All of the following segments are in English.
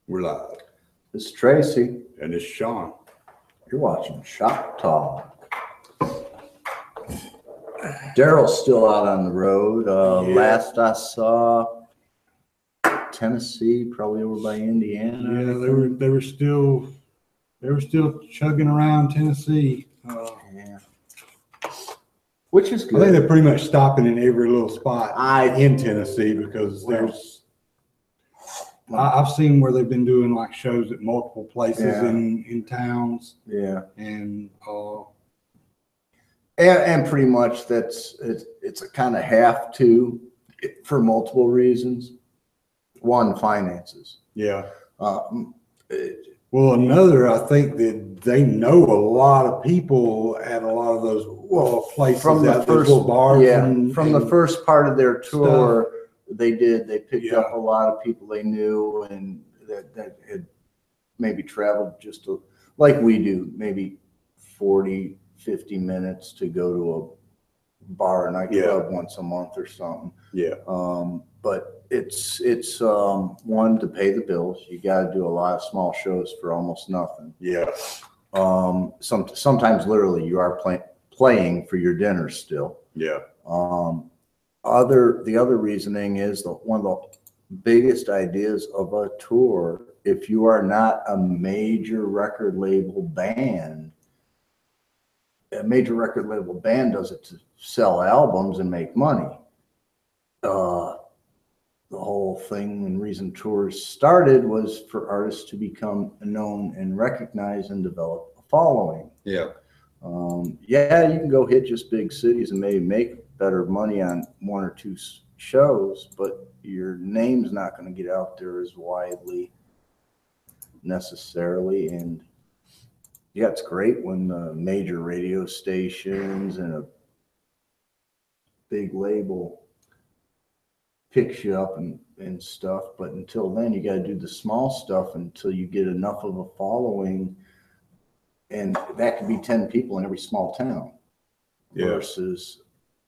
We're live. This is Tracy. And it's Sean. You're watching Shop Talk. Daryl's still out on the road. Yeah. Last I saw, Tennessee, probably over by Indiana. Yeah, they were still chugging around Tennessee. Yeah. Which is I good. think they're pretty much stopping in every little spot in Tennessee because I've seen where they've been doing like shows at multiple places in towns. Yeah. And pretty much it's a kind of have to for multiple reasons. One, finances. yeah. Well, another, I think that they know a lot of people at a lot of those places from the first bars. From the first part of their tour, they picked Yeah. up a lot of people they knew and that had maybe traveled just like we do, maybe 40, 50 minutes to go to a bar or nightclub once a month or something. Yeah. But it's one, to pay the bills. You got to do a lot of small shows for almost nothing. Yeah. Sometimes literally you are playing for your dinner still. Yeah. The other reasoning is that one of the biggest ideas of a tour, if you are not a major record label band, a major record label band does it to sell albums and make money. The whole thing and reason tours started was for artists to become known and recognized and develop a following. Yeah. You can go hit just big cities and maybe make better money on one or two shows, but your name's not going to get out there as widely necessarily. And yeah, it's great when the major radio stations and a big label picks you up and stuff, but until then you got to do the small stuff until you get enough of a following, and that could be 10 people in every small town versus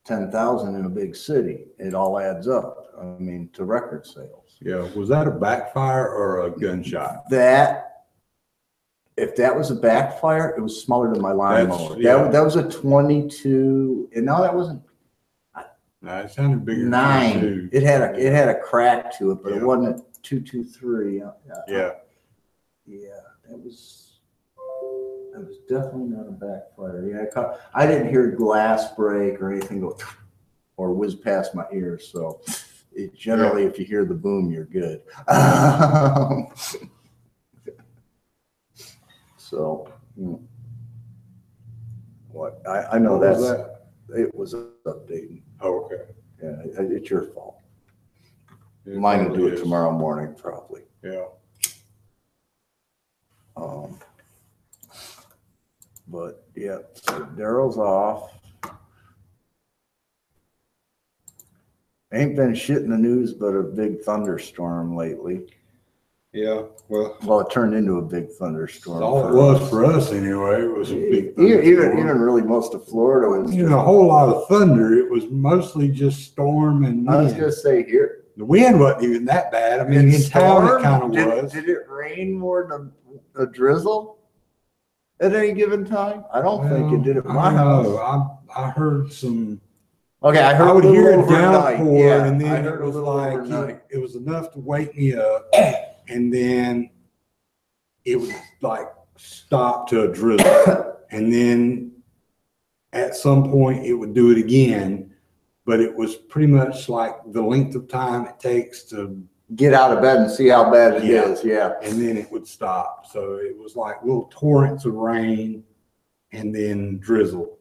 10,000 in a big city. It all adds up, I mean, to record sales. Yeah. Was that a backfire or a gunshot? If that was a backfire, it was smaller than my lawnmower. Yeah. That was a 22, and no, that wasn't. No, it sounded bigger. 9. It had a crack to it, but it wasn't a 223. Yeah. That was definitely not a backfire. Yeah, I didn't hear glass break or anything go or whiz past my ears. So generally, if you hear the boom, you're good. So what I know it was updating. Oh, okay. Yeah, it's your fault. Mine will do it tomorrow morning, probably. Yeah. But yeah, so Daryl's off. Ain't been shit in the news but a big thunderstorm lately. Yeah. Well, it turned into a big thunderstorm. All it was for us anyway. It was a big even really most of Florida was a whole lot of thunder. It was mostly just storm and wind. I was gonna say here. The wind wasn't even that bad. I mean, in town it kind of was. Did it rain more than a drizzle at any given time? I don't think it did at my house. I heard some. Okay, I would hear a overnight. downpour, and then it was like it was enough to wake me up, and then it would like stop to a drizzle, and then at some point it would do it again. But it was pretty much like the length of time it takes to get out of bed and see how bad it is. Yeah. And then it would stop. So it was like little torrents of rain and then drizzle.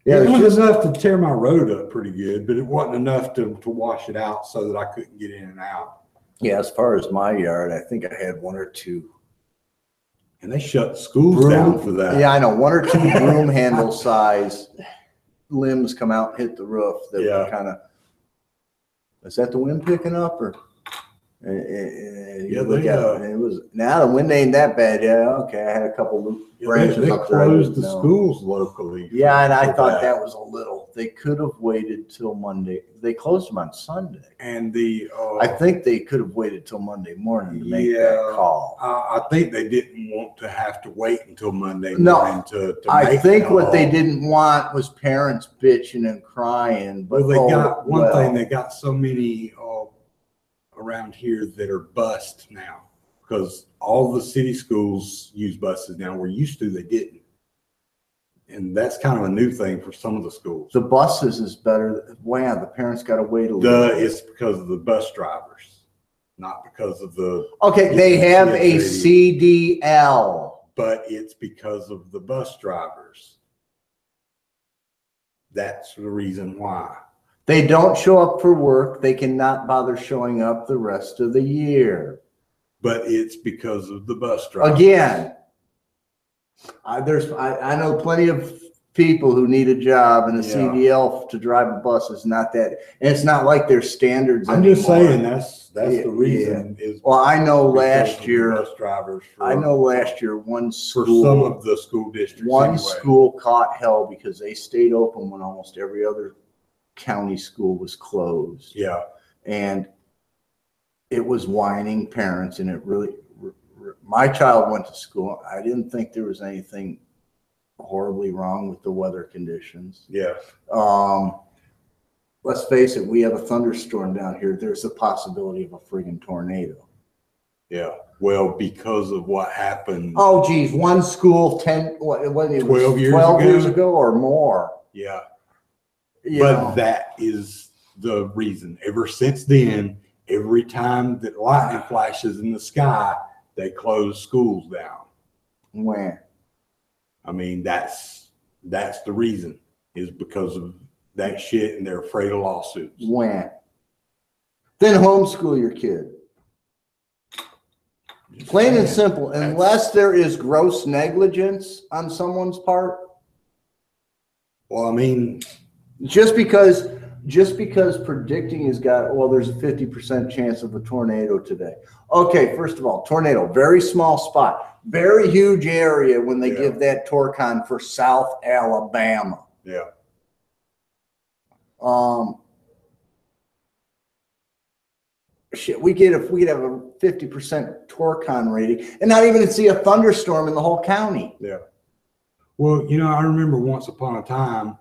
Yeah, it was enough to tear my road up pretty good, but it wasn't enough to wash it out so that I couldn't get in and out. Yeah, as far as my yard, I think I had one or two. And they shut the schools down for that. Yeah, I know. One or two broom handle size limbs come out and hit the roof. That were kind of. Is that the wind picking up or? And Yeah, you look they, at it, and it was, now the wind ain't that bad. Yeah, okay. I had a couple branches they up there. I closed didn't the know. schools locally. Yeah, and I for thought that was a little. They could have waited till Monday. They closed them on Sunday. And the I think they could have waited till Monday morning to make that Yeah. call. I think they didn't want to have to wait until Monday No, morning to I make think the what they call. didn't want was parents bitching and crying. But Well, they got one well. thing. They got so many around here that are bused now because all the city schools use buses now. Where used to they didn't, and that's kind of a new thing for some of the schools. The buses is better. Wow, the parents got to wait a little. It's because of the bus drivers, not because of the. Okay, they have a Yeah, CDL. but it's because of the bus drivers. That's the reason why. They don't show up for work. They cannot bother showing up the rest of the year. But it's because of the bus drivers. Again, I know plenty of people who need a job, and the Yeah. CDL to drive a bus is not that. And it's not like there's standards. I'm just anymore. saying that's Yeah, the reason is. Well, I know because last of year. the bus drivers. I know last year one for school. some of the school districts. One anyway. school caught hell because they stayed open when almost every other county school was closed. Yeah. And it was whining parents, and it really, my child went to school. I didn't think there was anything horribly wrong with the weather conditions. Yeah. Let's face it, we have a thunderstorm down here. There's a possibility of a friggin' tornado. Yeah. Well, because of what happened. Oh, geez, one school, 12 years ago or more. Yeah. But But that is the reason. Ever since then, every time that lightning flashes in the sky, they close schools down. when? I mean, that's the reason, is because of that shit, and they're afraid of lawsuits. When? Then homeschool your kid. Plain and simple, unless there is gross negligence on someone's part. Well, I mean, Just because predicting has got, well, there's a 50% chance of a tornado today. Okay, first of all, tornado, very small spot, very huge area when they give that Torcon for South Alabama. yeah. Shit, we could have a 50% Torcon rating and not even see a thunderstorm in the whole county. Yeah. Well, I remember once upon a time,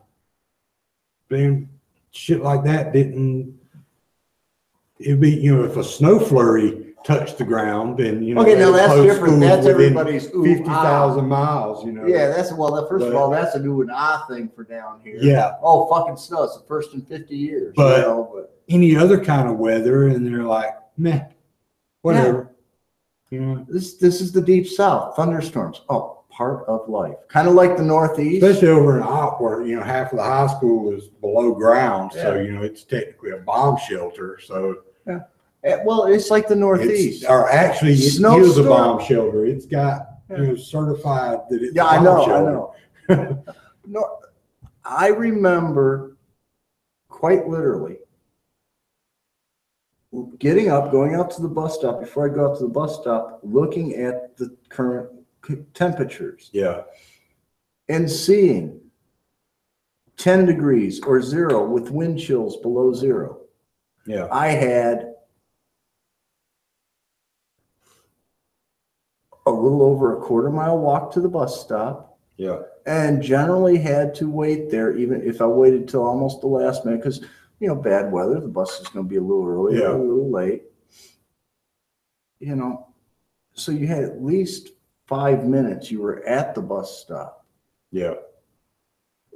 man, shit like that it'd be, if a snow flurry touched the ground and, Okay, now that's closed different. schools That's within everybody's ooh, 50,000 miles, Yeah, first of all, that's a new and thing for down here. Yeah. Oh, fucking snow. It's the first in 50 years. But any other kind of weather, and they're like, meh, whatever. This is the deep south. Thunderstorms. Oh, part of life. Kind of like the Northeast. Especially over in Opp, where half of the high school is below ground, so it's technically a bomb shelter. So Well, it's like the Northeast. It is a bomb shelter. It's got certified that it's. Yeah, a I bomb shelter. know. No, I remember quite literally getting up, going out to the bus stop. Before I go out to the bus stop, looking at the current temperatures. Yeah. And seeing 10 degrees or 0 with wind chills below 0. Yeah. I had a little over a quarter-mile walk to the bus stop. Yeah. And generally had to wait there, even if I waited till almost the last minute, because bad weather, the bus is going to be a little early, a little late. So you had at least 5 minutes. You were at the bus stop. Yeah.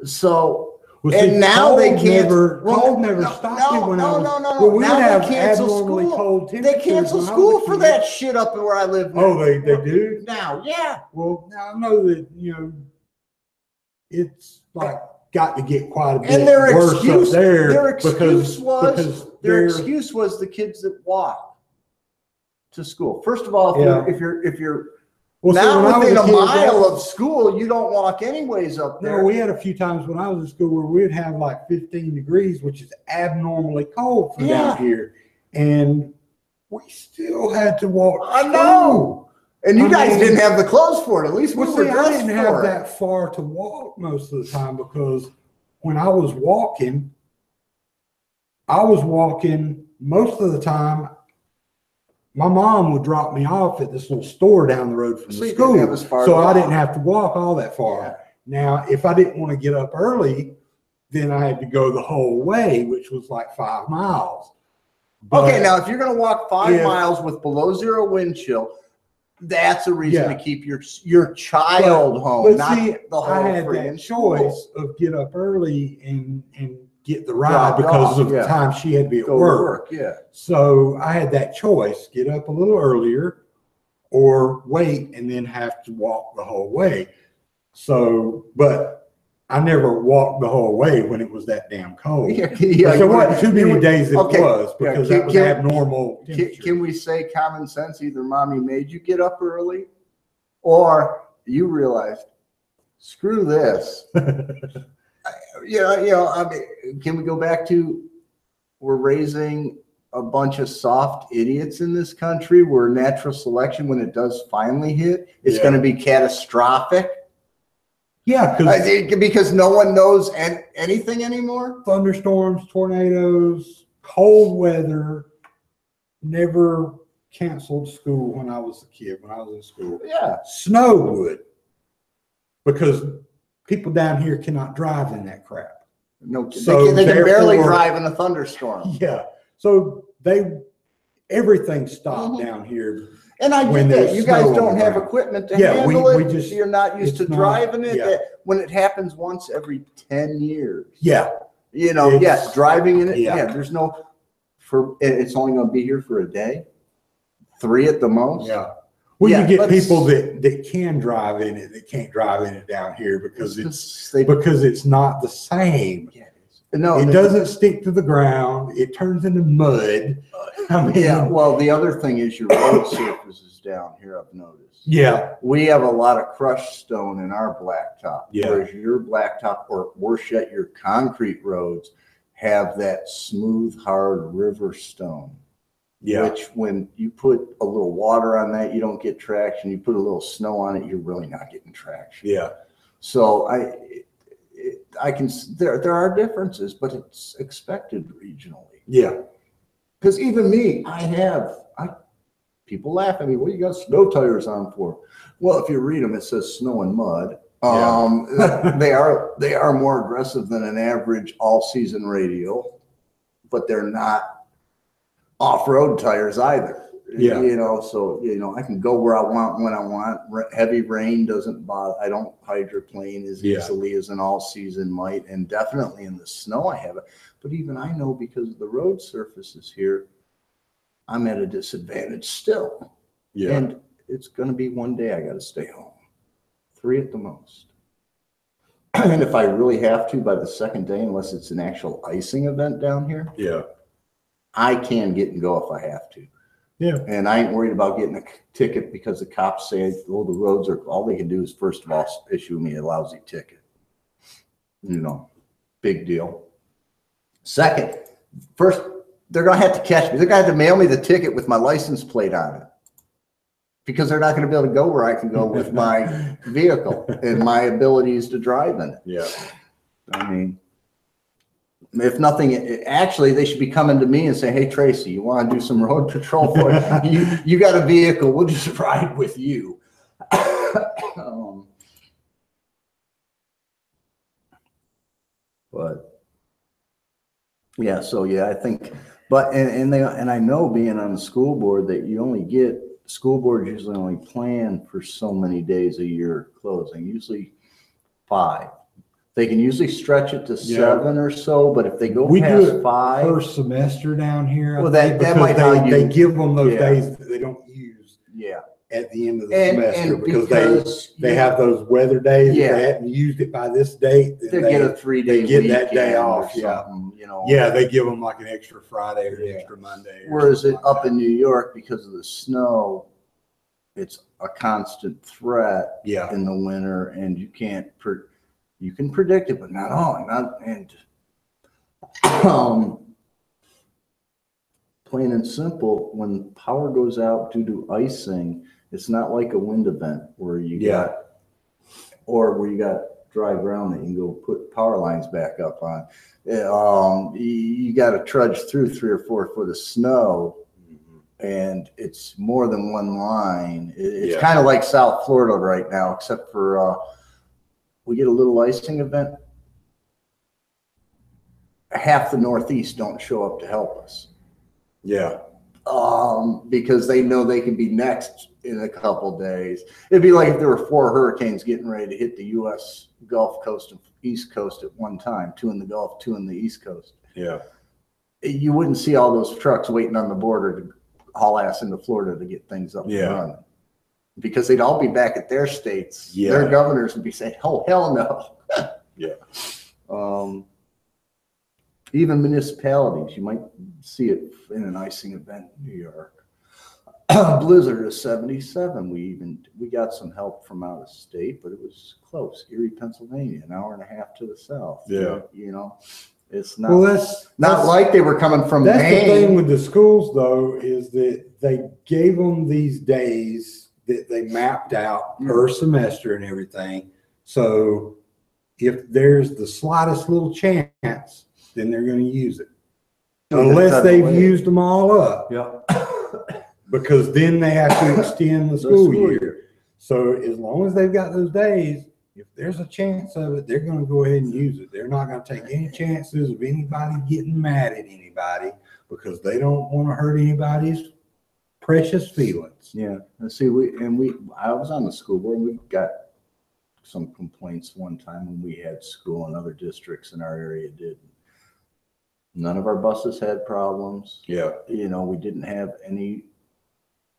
So Well, now they can't. Cold never stopped it when I was. No. We now would have they cancel abnormally school. cold temperatures. They cancel when I school was a for kid. that shit up where I live now. Oh, they do now. Yeah. Well, now I know that it's like got to get quite a bit And their worse excuse, up there. their excuse because was the kids that walk to school. First of all, if you're well, now within a kid, mile of school, you don't walk anyways up there. No, we had a few times when I was in school where we'd have like 15 degrees, which is abnormally cold for down here. And we still had to walk. I know. And you guys mean, didn't have the clothes for it. At least we Well, were see, I dressed didn't for have it. that far to walk most of the time because when I was walking most of the time. My mom would drop me off at this little store down the road from So the you didn't school, have as far so to I didn't walk. have to walk all that far. Yeah. Now, if I didn't want to get up early, then I had to go the whole way, which was like 5 miles. Okay, now if you're going to walk 5 if- miles with below zero wind chill, that's a reason Yeah. to keep your child home, But not see, the whole I had freaking that school. choice of get up early and get the Drop ride because off, of the yeah. time she had to be at Go to work. work, yeah. So I had that choice: get up a little earlier, or wait and then have to walk the whole way. So, but I never walked the whole way when it was that damn cold. Yeah, There wasn't too many days it okay, was because yeah, that was abnormal temperature. Can we say common sense? Either mommy made you get up early, or you realized, screw this. I mean, can we go back to we're raising a bunch of soft idiots in this country where natural selection, when it does finally hit, it's going to be catastrophic? Yeah, because no one knows anything anymore. thunderstorms, tornadoes, cold weather never canceled school when I was a kid, when I was in school. Yeah. Snow would, because people down here cannot drive in that crap. No, So they can barely therefore- drive in a thunderstorm. Yeah. So everything stopped Mhm. down here. And I get when that. there's You guys snow on don't the have ground. equipment to Yeah, handle we it. just- You're not used to it's not- driving it. yeah. That when it happens once every 10 years. Yeah. Yes, It's- driving in it. yeah. Yeah, there's no it's only going to be here for a day, 3 at the most. Yeah. Well, Yeah, you get but- people that can drive in it that can't drive in it down here because it's not the same. Yeah, no, It doesn't stick to the ground. It turns into mud. I mean, Yeah. Well, the other thing is your road surfaces down here. I've noticed. yeah. We have a lot of crushed stone in our blacktop, Yeah. whereas your blacktop, or worse yet, your concrete roads have that smooth, hard river stone. Yeah. Which, when you put a little water on that, you don't get traction. You put a little snow on it, you're really not getting traction. Yeah. So I can. There are differences, but it's expected regionally. Yeah. Because even me, people laugh at me. What do you got snow tires on for? Well, if you read them, it says snow and mud. Yeah. They are more aggressive than an average all-season radial, but they're not off-road tires either. Yeah. So I can go where I want when I want. Heavy rain doesn't bother. I don't hydroplane as easily as an all-season might, and definitely in the snow I have it. But even I know, because of the road surfaces here, I'm at a disadvantage still. Yeah. And it's going to be one day I got to stay home. 3 at the most. And if I really have to, by the second day, unless it's an actual icing event down here, Yeah. I can get and go if I have to. Yeah. And I ain't worried about getting a ticket because the cops say, well, the roads are, all they can do is, first of all, issue me a lousy ticket. Big deal. Second, first, they're going to have to catch me. They're going to have to mail me the ticket with my license plate on it, because they're not going to be able to go where I can go with my vehicle and my abilities to drive in it. Yeah. I mean, if nothing, actually, they should be coming to me and say, hey, Tracy, you want to do some road patrol for you? You got a vehicle. We'll just ride with you. But yeah, I think, but, and I know, being on the school board, that school boards usually only plan for so many days a year closing, usually 5. They can usually stretch it to 7 or so, but if they go We past do it 5, per semester down here. Well, I think, that because might not they use- give them those yeah. days that they don't use yeah, at the end of the and semester because they you- have those weather days. Yeah. If they hadn't used it by this date, then they get a 3-day they get weekend that day or off, yeah. something, yeah, they give them like an extra Friday or an Yeah. extra Monday. Whereas up in New York, because of the snow, it's a constant threat yeah, in the winter, and you can't you can predict it, but not all. plain and simple, when power goes out due to icing, it's not like a wind event where you got dry ground that you can go put power lines back up on. You got to trudge through 3 or 4 foot of snow, and it's more than one line. It's kind of like South Florida right now, except for we get a little icing event. Half the Northeast don't show up to help us. Yeah. Because they know they can be next in a couple days. It'd be like if there were 4 hurricanes getting ready to hit the U.S. Gulf Coast and East Coast at one time, 2 in the Gulf, 2 in the East Coast. Yeah. You wouldn't see all those trucks waiting on the border to haul ass into Florida to get things up and running. Because they'd all be back at their states. Yeah. Their governors would be saying, oh, hell no. Yeah. Even municipalities, you might see it in an icing event in New York. Blizzard is 77. We got some help from out of state, but it was close. Erie, Pennsylvania, an hour and a half to the south. Yeah. You know, it's not, that's like they were coming from That's Maine. The thing with the schools, though, is that they gave them these days that they mapped out per semester and everything. So if there's the slightest little chance, then they're going to use it. Unless they've used them all up. Yeah. Because then they have to extend the school year. So as long as they've got those days, if there's a chance of it, they're going to go ahead and use it. They're not going to take any chances of anybody getting mad at anybody because they don't want to hurt anybody's precious feelings. Yeah. Let's see. I was on the school board. We got some complaints one time when we had school, and other districts in our area did. None of our buses had problems. Yeah. You know, we didn't have any.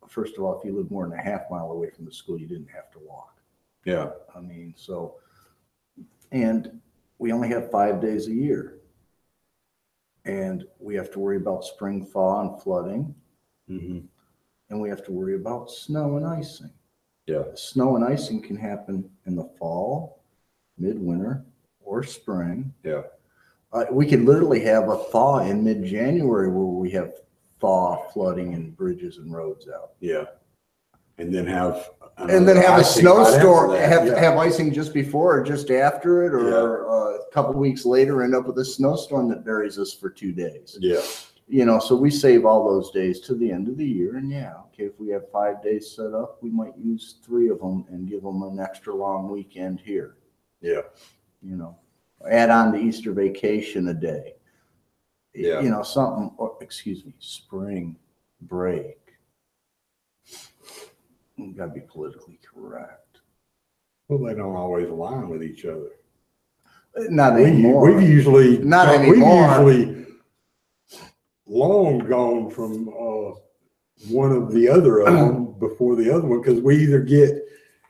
First of all, if you live more than a half mile away from the school, you didn't have to walk. Yeah. I mean, so, and we only have 5 days a year. And we have to worry about spring thaw and flooding. Mm-hmm. And we have to worry about snow and icing. Yeah. Snow and icing can happen in the fall, midwinter, or spring. Yeah. We could literally have a thaw in mid-January where we have thaw, flooding, and bridges and roads out. Yeah. And then have a snowstorm, have icing just before or just after it, or a couple weeks later end up with a snowstorm that buries us for 2 days. Yeah. You know, so we save all those days to the end of the year. And okay, if we have 5 days set up, we might use 3 of them and give them an extra long weekend here. Yeah. You know, add on the Easter vacation a day. Yeah. You know, spring break. You got to be politically correct. Well, they don't always align with each other. Not anymore. We've usually long gone from one of the other of them before the other one, because we either get,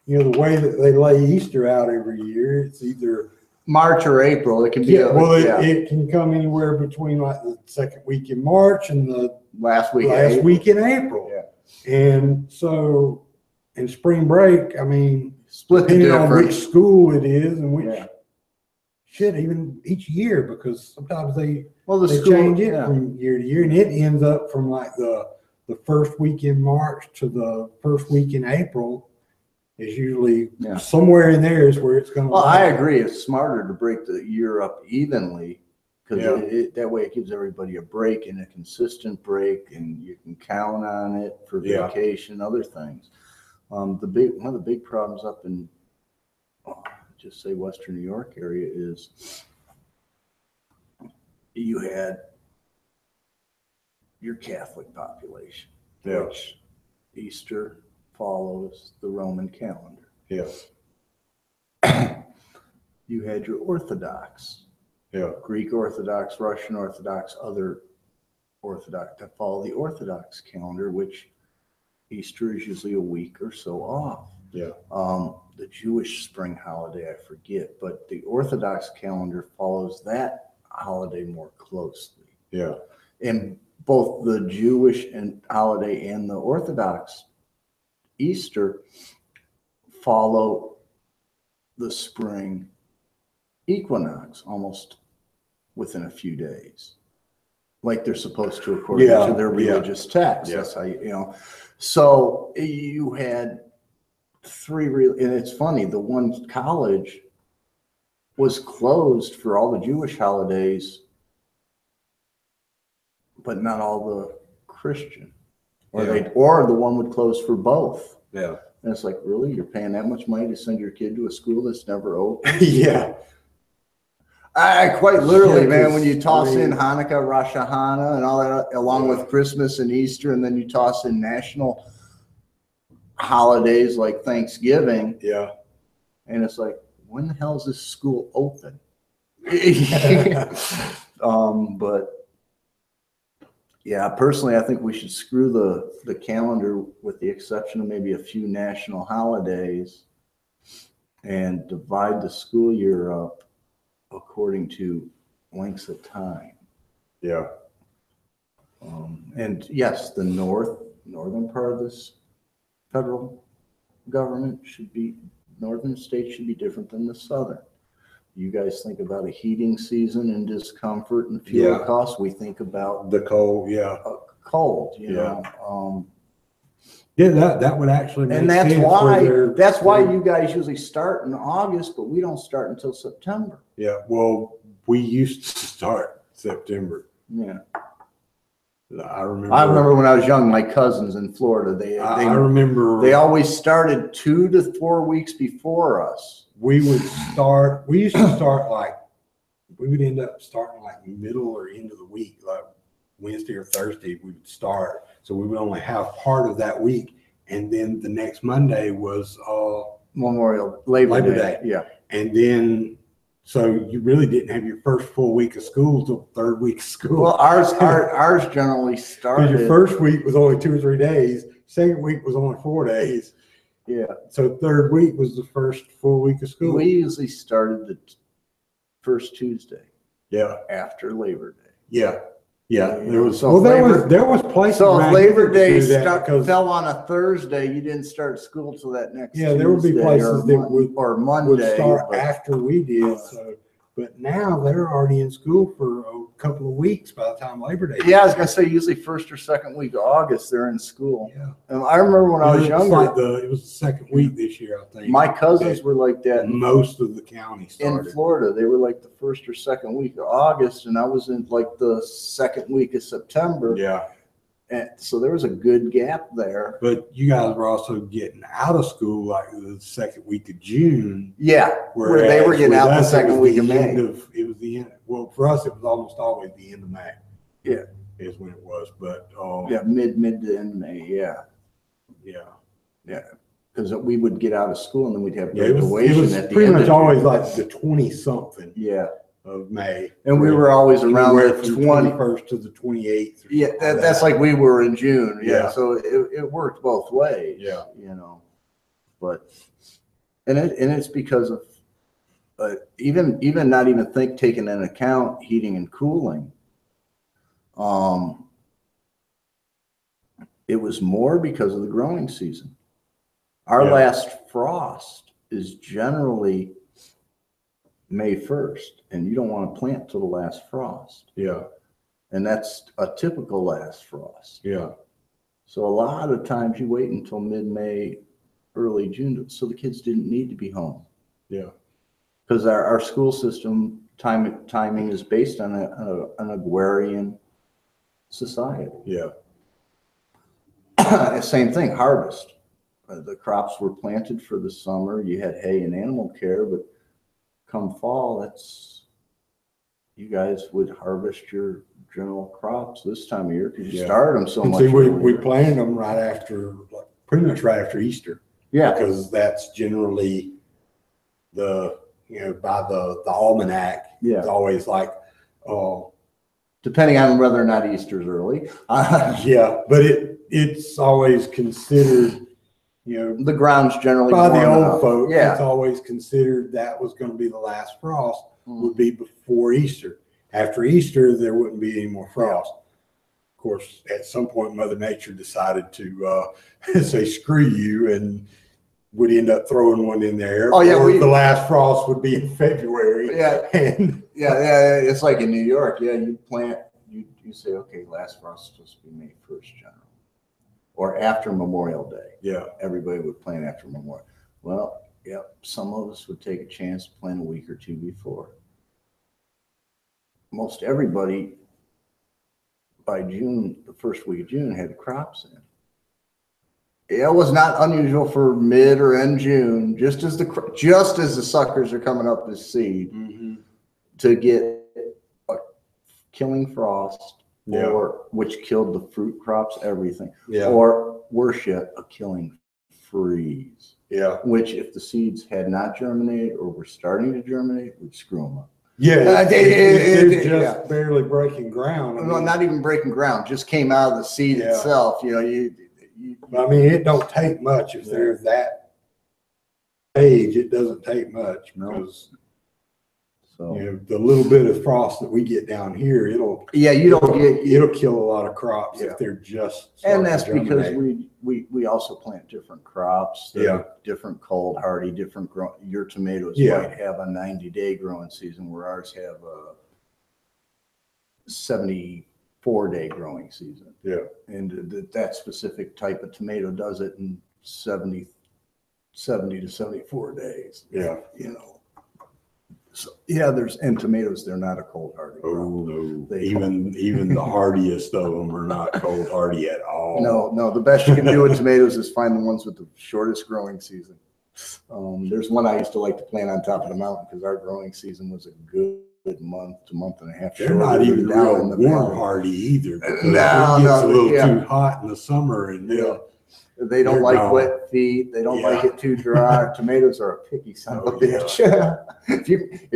you know, the way that they lay Easter out every year, it's either March or April. It can be. It can come anywhere between like the second week in March and the last week in April. Yeah. And so in spring break, I mean, split depending on which school it is and which even each year, because sometimes they change it from year to year, and it ends up from like the first week in March to the first week in April is usually somewhere in there is where it's going to. Well, I agree. It's smarter to break the year up evenly, because that way it gives everybody a break and a consistent break, and you can count on it for vacation, other things. One of the big problems up in just say Western New York area is you had your Catholic population, which Easter follows the Roman calendar. Yeah. You had your Orthodox, Greek Orthodox, Russian Orthodox, other Orthodox that follow the Orthodox calendar, which Easter is usually a week or so off. Yeah. The Jewish spring holiday, I forget, but the Orthodox calendar follows that holiday more closely. Yeah. And both the Jewish holiday and the Orthodox Easter follow the spring equinox almost within a few days. like they're supposed to according to their religious text. That's how you So you had and it's funny, the one college was closed for all the Jewish holidays, but not all the Christian. Or the one would close for both. Yeah. And it's like, really? You're paying that much money to send your kid to a school that's never open? Yeah. I quite literally, man, when you toss in Hanukkah, Rosh Hashanah, and all that, along with Christmas and Easter, and then you toss in national holidays like Thanksgiving. Yeah. And it's like, when the hell is this school open? But yeah, personally, I think we should screw the calendar with the exception of maybe a few national holidays and divide the school year up according to lengths of time. Yeah. And yes, the northern part of this federal government northern states should be different than the southern. You guys think about a heating season and discomfort and fuel costs. We think about the cold, cold, you know. Yeah, that would actually make and sense. That's why you guys usually start in August, but we don't start until September. Yeah, well, we used to start September. Yeah. I remember when I was young, my cousins in Florida, I remember they always started 2 to 4 weeks before us. We used to start we would end up starting like middle or end of the week, like Wednesday or Thursday we would start. So we would only have part of that week. And then the next Monday was Labor Day. Yeah. And then, so you really didn't have your first full week of school till third week of school. Well, ours generally started. Your first week was only 2 or 3 days. Second week was only 4 days. Yeah. So third week was the first full week of school. We usually started the first Tuesday. Yeah. After Labor Day. Yeah. Yeah. There was places. So if Labor Day fell on a Thursday, you didn't start school till that next Tuesday. There would be places or Monday would start after we did. But now they're already in school for a couple of weeks by the time Labor Day. Yeah, I was gonna say usually first or second week of August they're in school. Yeah. And I remember when I was younger. It was the second week this year, I think. My cousins were like that. Most of the counties started. In Florida, they were like the first or second week of August, and I was in like the second week of September. Yeah. And so there was a good gap there. But you guys were also getting out of school like the second week of June. Yeah, where they were getting out the second week of May. It was the end. Well, for us, it was almost always the end of May. Yeah, is when it was. But mid to end of May. Yeah. Because we would get out of school and then we'd have graduation. It was at the pretty end much always like the 20-something. Yeah. Of May, and we were always around the 21st to the 28th. Yeah, that's like we were in June. Yeah, so it worked both ways. Yeah, but it's because of even not even taking into account heating and cooling. It was more because of the growing season. Our last frost is generally May 1st, and you don't want to plant till the last frost. Yeah. And that's a typical last frost. Yeah. So a lot of times you wait until mid-May, early June, so the kids didn't need to be home. Yeah. Because our school system timing is based on an agrarian society. Yeah. Same thing, harvest. The crops were planted for the summer. You had hay and animal care, but come fall, you guys would harvest your general crops this time of year because you started them so much. See, we planted them pretty much right after Easter. Yeah, because that's generally by the almanac. Yeah, it's always like, depending on whether or not Easter's early. Yeah, but it's always considered. The ground's generally by the old folks. Yeah, it's always considered that was going to be the last frost. Would be before Easter. After Easter, there wouldn't be any more frost. Of course, at some point, Mother Nature decided to say "screw you" and would end up throwing one in there. Oh yeah, the last frost would be in February. Yeah, and it's like in New York. Yeah, you you say, okay, last frost is supposed to be May 1st, general, or after Memorial Day. Yeah. Everybody would plan after Memorial. Well, yep, some of us would take a chance to plan a week or two before. Most everybody by June, the first week of June, had the crops in. It was not unusual for mid or end June, just as the suckers are coming up to seed, to get a killing frost, or which killed the fruit crops, everything, or worse yet, a killing freeze. Yeah. Which, if the seeds had not germinated or were starting to germinate, would screw them up. Yeah, they're just barely breaking ground. No, not even breaking ground. Just came out of the seed itself. You know, I mean, it don't take much if they're that age. It doesn't take much because you know, the little bit of frost that we get down here, it'll kill a lot of crops if they're just. And that's because we also plant different crops. Different cold hardy, different your tomatoes might have a 90-day growing season, where ours have a 74-day growing season. Yeah. And that specific type of tomato does it in 70 to 74 days. Yeah. You know. So and tomatoes, they're not a cold hardy. Oh no. Even the hardiest of them are not cold hardy at all. No, the best you can do with tomatoes is find the ones with the shortest growing season. There's one I used to like to plant on top of the mountain because our growing season was a good month to month and a half. They're not even real warm hardy either. It gets a little too hot in the summer, and they don't like wet feet. They don't like it too dry. Tomatoes are a picky son of a bitch. If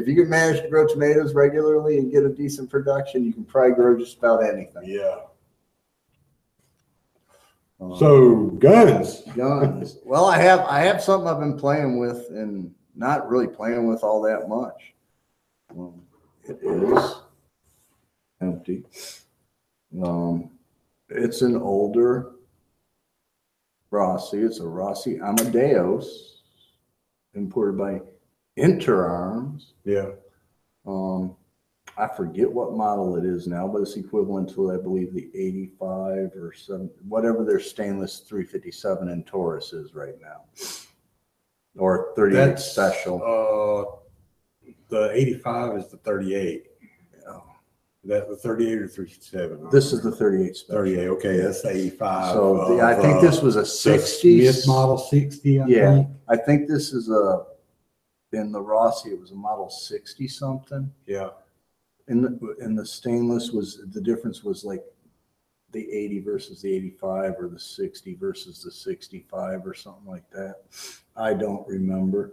you can manage to grow tomatoes regularly and get a decent production, you can probably grow just about anything. Yeah. So guns. Well, I have something I've been playing with and not really playing with all that much. It is empty. It's an older Rossi. It's a Rossi Amadeus, imported by Interarms. Yeah. I forget what model it is now, but it's equivalent to, I believe, the 85 or 7, whatever their stainless 357 in Taurus is right now, or 38 special. The 85 is the 38. That the 38 or 37? This is the 38 special. 38. Okay, that's the 85. So I think this was a 60 Smith model 60. I think. I think this is in the Rossi. It was a model 60 something. Yeah. In the stainless the difference was like the 80 versus the 85, or the 60 versus the 65, or something like that. I don't remember,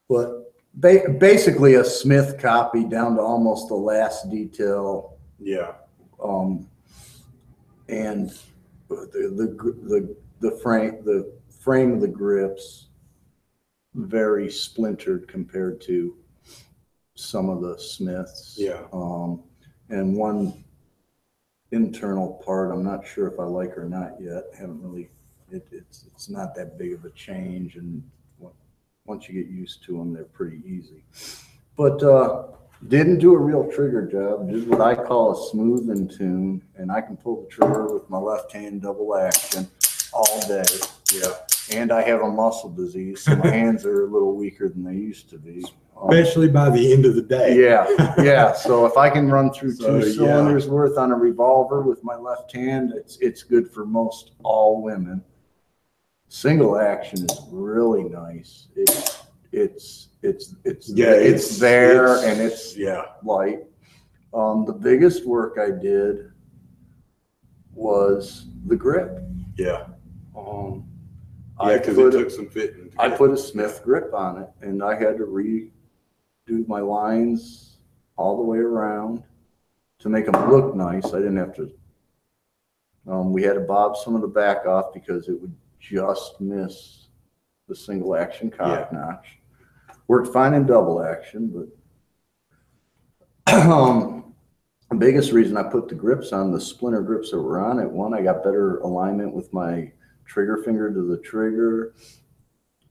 but basically a Smith copy down to almost the last detail. Yeah. And the frame of the grips very splintered compared to some of the Smiths. Yeah. And one internal part, I'm not sure if I like or not yet. Haven't really. It's not that big of a change, and once you get used to them, they're pretty easy. But didn't do a real trigger job. Did what I call a smooth and tune, and I can pull the trigger with my left hand double action all day. Yeah. And I have a muscle disease, so my hands are a little weaker than they used to be. Especially by the end of the day. Yeah. So if I can run through 2 cylinders worth on a revolver with my left hand, it's good for most all women. Single action is really nice. It's there and it's light. The biggest work I did was the grip. Yeah. Because it took some fitting. I put a Smith grip on it, and I had to redo my lines all the way around to make them look nice. I didn't have to. We had to bob some of the back off because it would just miss the single action cock notch. Worked fine in double action, but the biggest reason I put the grips on, the splinter grips that were on it, one, I got better alignment with my trigger finger to the trigger,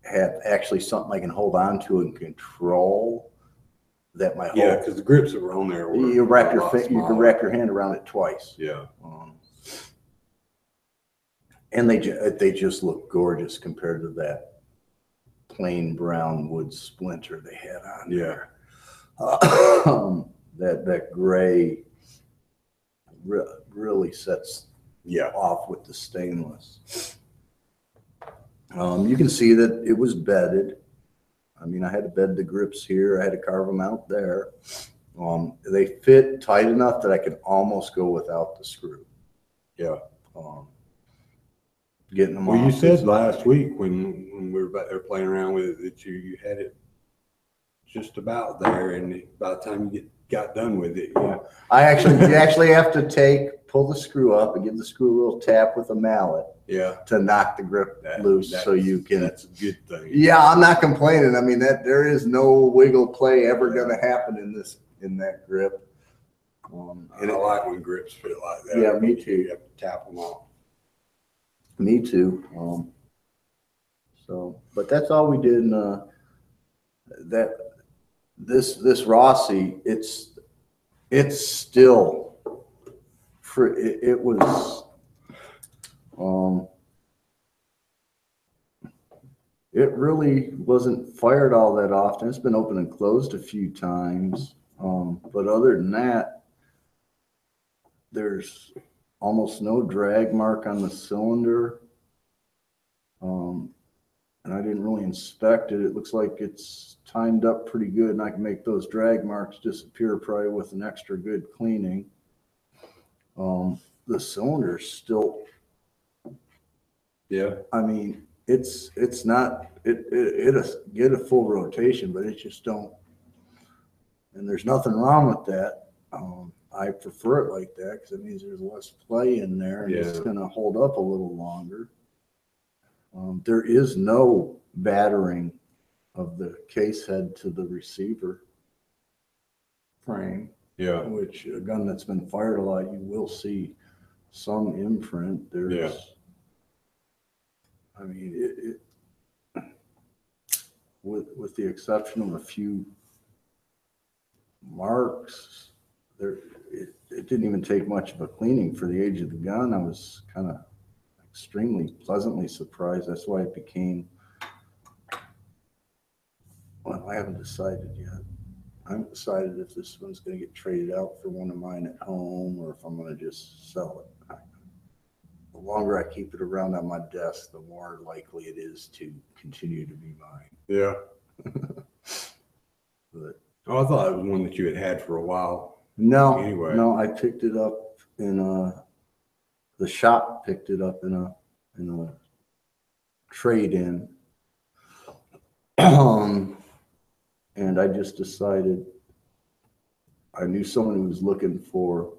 had actually something I can hold on to and control. that my Yeah, whole, because the grips that were on there were you wrap a your, lot you can smaller. wrap your hand around it twice. Yeah. And they just look gorgeous compared to that plain brown wood splinter they had on there. That gray really sets off with the stainless. You can see that it was bedded. I mean, I had to bed the grips here. I had to carve them out there. They fit tight enough that I could almost go without the screw. Yeah. Getting them Well, you off said is- last week when we were back there playing around with it that you had it just about there, and by the time you got done with it, you actually have to pull the screw up and give the screw a little tap with a mallet to knock the grip loose, so you can. That's a good thing. Yeah, I'm not complaining. I mean, that there is no wiggle play ever going to happen in that grip. And I like when grips fit like that. Yeah, me too. You have to tap them off. Me too. But that's all we did. This Rossi, it's still for it was. It really wasn't fired all that often. It's been open and closed a few times, but other than that, there's almost no drag mark on the cylinder. And I didn't really inspect it. It looks like it's timed up pretty good, and I can make those drag marks disappear probably with an extra good cleaning. The cylinder's still, I mean, it's not, it'll get a full rotation, but it just don't, and there's nothing wrong with that. I prefer it like that because it means there's less play in there, and it's going to hold up a little longer. There is no battering of the case head to the receiver frame. Which a gun that's been fired a lot, you will see some imprint. There's, I mean, with the exception of a few marks, it didn't even take much of a cleaning for the age of the gun. I was kind of extremely pleasantly surprised. That's why it became, well, I haven't decided yet. I haven't decided if this one's going to get traded out for one of mine at home or if I'm going to just sell it. The longer I keep it around on my desk, the more likely it is to continue to be mine. Yeah. But I thought it was one that you had for a while. no, Anyway. no, I picked it up in the shop picked it up in a trade-in. And I just decided I knew someone who was looking for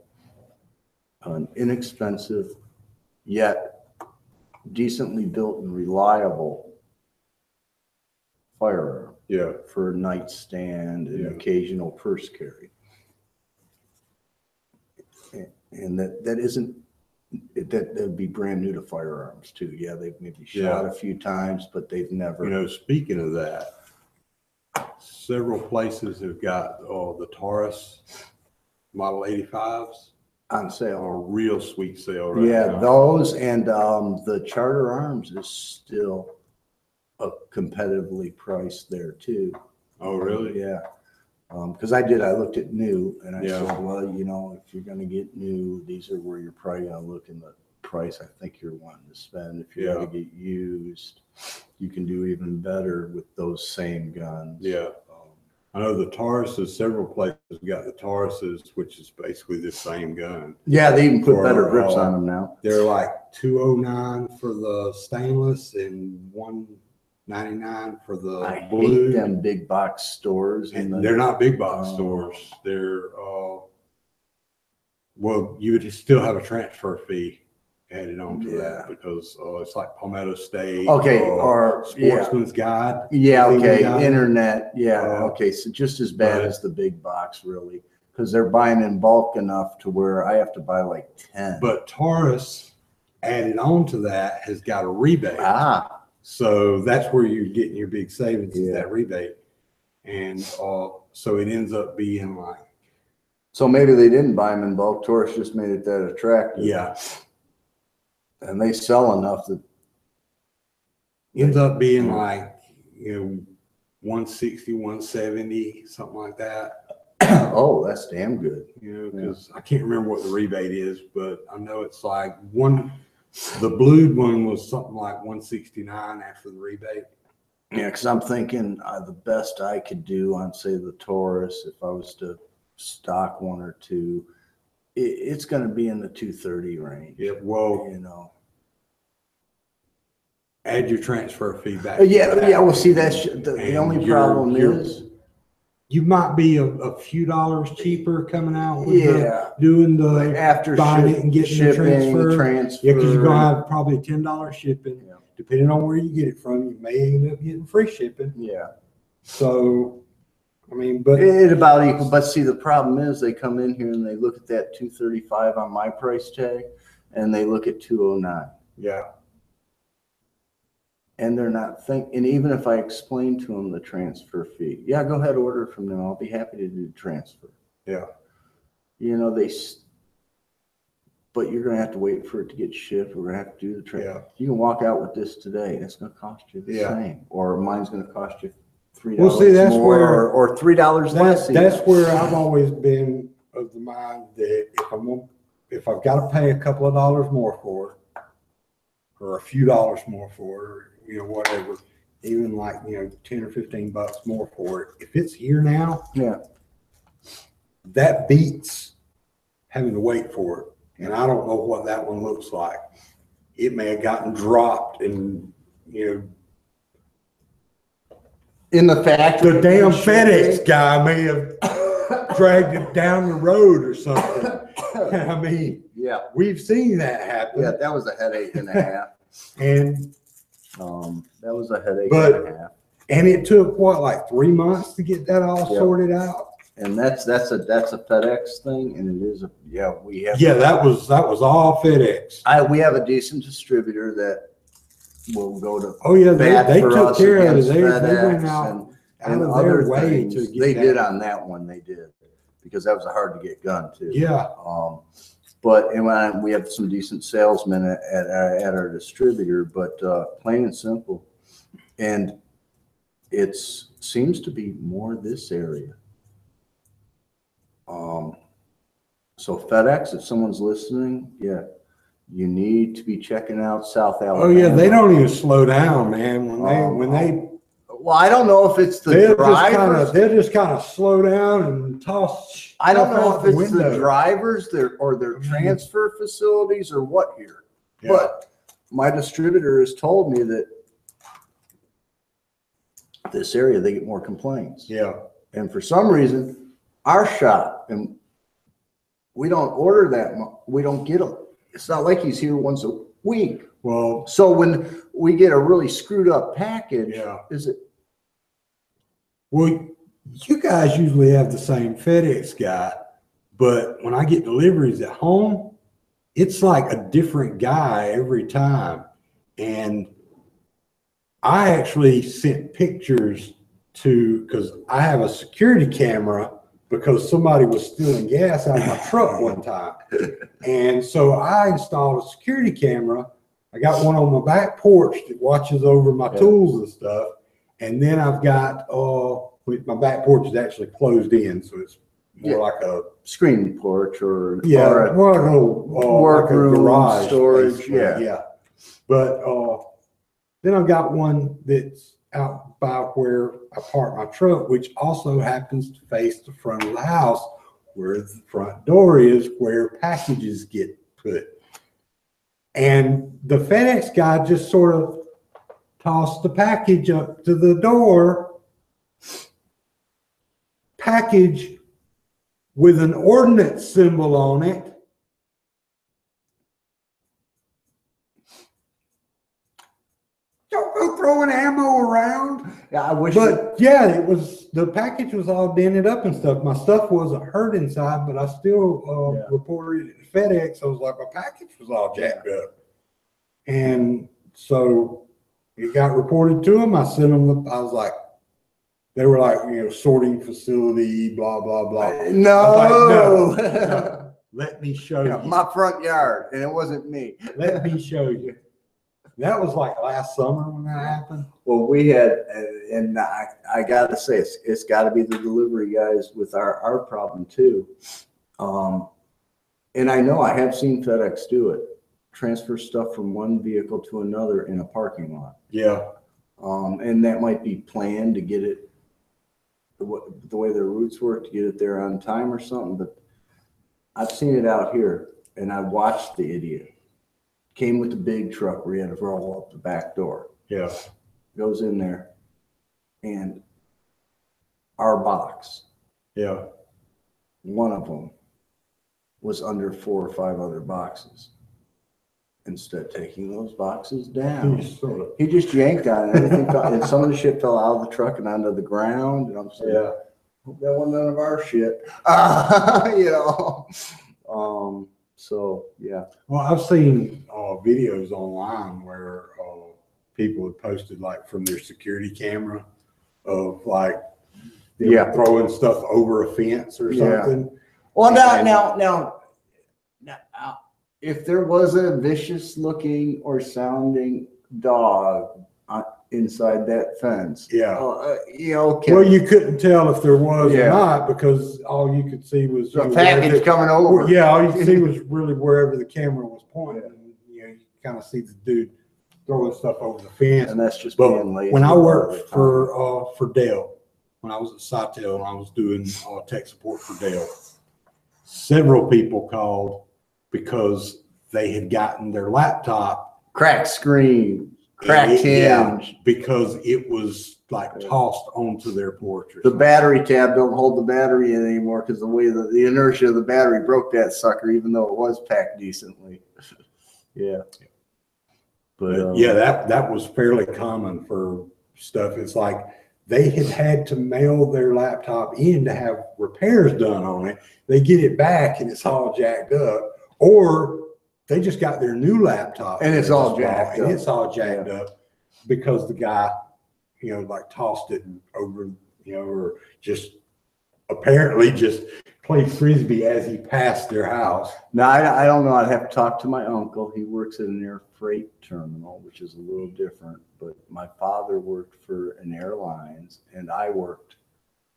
an inexpensive yet decently built and reliable firearm for a nightstand and occasional purse carry. And that isn't, that would be brand new to firearms too. Yeah, they've maybe shot a few times, but they've never. You know, speaking of that, several places have got the Taurus Model 85s on sale. A real sweet sale right now. Those and the Charter Arms is still competitively priced there too. Oh, really? Yeah. Because I looked at new and I said, well, you know, if you're going to get new, these are where you're probably going to look in the price I think you're wanting to spend. If you're going to get used, you can do even better with those same guns. Yeah. I know the Tauruses, several places got the Tauruses, which is basically the same gun. Yeah, they even put better grips on them now. They're like $209 for the stainless and $199 for the blue. I hate them big box stores. And they're not big box stores. They're, well, you would still have a transfer fee added on to that because it's like Palmetto State. Or Sportsman's Guide. Internet. Okay. So just as bad as the big box, really, because they're buying in bulk enough to where I have to buy like 10. But Taurus added on to that has got a rebate. Ah. So that's where you're getting your big savings is that rebate. And so it ends up being like, So maybe they didn't buy them in bulk. Taurus just made it that attractive. yeah, And they sell enough that ends up being like, 160, 170, something like that. oh, that's damn good. Because I can't remember what the rebate is, but I know it's like the blued one was something like 169 after the rebate. Yeah, because I'm thinking the best I could do on, say, the Taurus, if I was to stock one or two, it's going to be in the 230 range. Yeah, well, add your transfer fee back. Yeah. Well, see, that's the only problem is you might be a few dollars cheaper coming out with doing the after buying it and getting the transfer. Yeah, because you're gonna have probably $10 shipping. Yeah. Depending on where you get it from, you may end up getting free shipping. Yeah. So, I mean, but it about equal. But see, the problem is they come in here and they look at that 235 on my price tag, and they look at 209. Yeah. And they're not and even if I explain to them the transfer fee, yeah, go ahead, order from them. I'll be happy to do the transfer. Yeah. But you're going to have to wait for it to get shipped. We're going to have to do the transfer. Yeah. You can walk out with this today. It's going to cost you the same, or mine's going to cost you $3 well, see, that's more, where, or $3 less. That's where I've always been of the mind that if I've got to pay a couple of dollars more for it, or a few dollars more for it, or whatever, even like 10 or 15 bucks more for it, if it's here now, that beats having to wait for it. And I don't know what that one looks like. It may have gotten dropped and in the factory, the damn FedEx guy may have dragged it down the road or something. I mean, we've seen that happen. Yeah, that was a headache and a half. And that was a headache and a half. And it took like 3 months to get that all sorted out. And that's a FedEx thing, and it is we have that was all FedEx. We have a decent distributor that will go to they took care of it. They went out and of their way to get they did on that one. They did, because that was a hard to get gun too. Yeah. But we have some decent salesmen at our distributor, but plain and simple, and it seems to be more this area. So FedEx, if someone's listening, you need to be checking out South Alabama. Oh yeah, they don't even slow down, man. When they well, I don't know if it's the drivers. They'll just kind of slow down and toss. I don't know if it's the drivers or their transfer facilities or what here. Yeah. But my distributor has told me that this area, they get more complaints. Yeah. And for some reason, our shop, and we don't order that much. We don't get them. It's not like he's here once a week. Well, so when we get a really screwed up package, is it? Well, you guys usually have the same FedEx guy, but when I get deliveries at home, it's like a different guy every time. And I actually sent pictures because I have a security camera because somebody was stealing gas out of my truck one time. And so I installed a security camera. I got one on my back porch that watches over my tools and stuff. And then I've got, my back porch is actually closed in, so it's more like a screen porch or more like a workroom, garage storage. Basically. Yeah. But then I've got one that's out by where I park my truck, which also happens to face the front of the house, where the front door is, where packages get put. And the FedEx guy just sort of tossed the package up to the door, package with an ordnance symbol on it. Don't go throwing ammo around. Yeah, I wish. But the package was all dented up and stuff. My stuff wasn't hurt inside, but I still reported it to FedEx. I was like, my package was all jacked up. And so it got reported to them. I sent them, I was like, They were like, sorting facility, blah, blah, blah. No. I was like, no. Let me show you. My front yard, and it wasn't me. Let me show you. That was like last summer when that happened. Well, we had, and I got to say, it's got to be the delivery guys with our problem too. And I know I have seen FedEx do it, transfer stuff from one vehicle to another in a parking lot. Yeah. And that might be planned to get it the way their routes work, to get it there on time or something. But I've seen it out here, and I watched the idiot. Came with the big truck where he had to roll up the back door. Yeah. Goes in there, and our box, Yeah. one of them was under 4 or 5 other boxes. Instead of taking those boxes down, he just yanked on it. Everything fell, and some of the shit fell out of the truck and onto the ground. And I'm saying, Yeah. hope that wasn't none of our shit. So yeah. Well, I've seen videos online where people have posted like from their security camera of like throwing stuff over a fence or something. Well, now, if there was a vicious looking or sounding dog inside that fence, okay. Well, you couldn't tell if there was or not because all you could see was the package coming over. Yeah, all you could see was really wherever the camera was pointing. And, you kind of see the dude throwing stuff over the fence. And that's just being lazy. When I worked for Dell, when I was at Sitel and I was doing tech support for Dell, several people called because they had gotten their laptop cracked screen, cracked hinge, because it was like tossed onto their porch. The battery tab don't hold the battery in anymore because the way the inertia of the battery broke that sucker, even though it was packed decently. But that was fairly common for stuff. It's like they had to mail their laptop in to have repairs done on it. They get it back and it's all jacked up, or they just got their new laptop and it's all jacked up. It's all jacked up because the guy, like tossed it over, or just apparently just played frisbee as he passed their house. Now, I don't know. I'd have to talk to my uncle. He works at an air freight terminal, which is a little different. But my father worked for an airlines, and I worked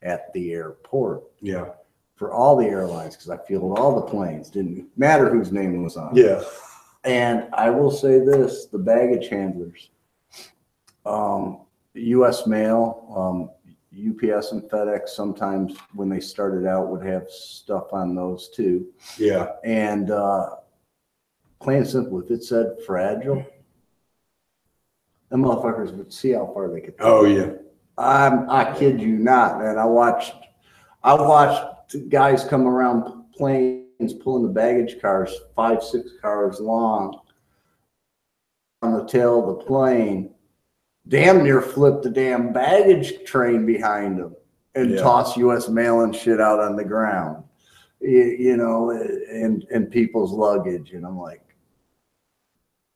at the airport. Yeah. For all the airlines, because I fielded all the planes. Didn't matter whose name was on. Yeah. And I will say this: the baggage handlers, U.S. Mail, UPS and FedEx, sometimes when they started out would have stuff on those too. Yeah. And plain and simple, if it said fragile, the motherfuckers would see how far they could. Oh yeah. I kid you not, man. I watched guys come around planes pulling the baggage cars 5-6 cars long on the tail of the plane, damn near flip the damn baggage train behind them and toss U.S. mail and shit out on the ground, and people's luggage. And I'm like,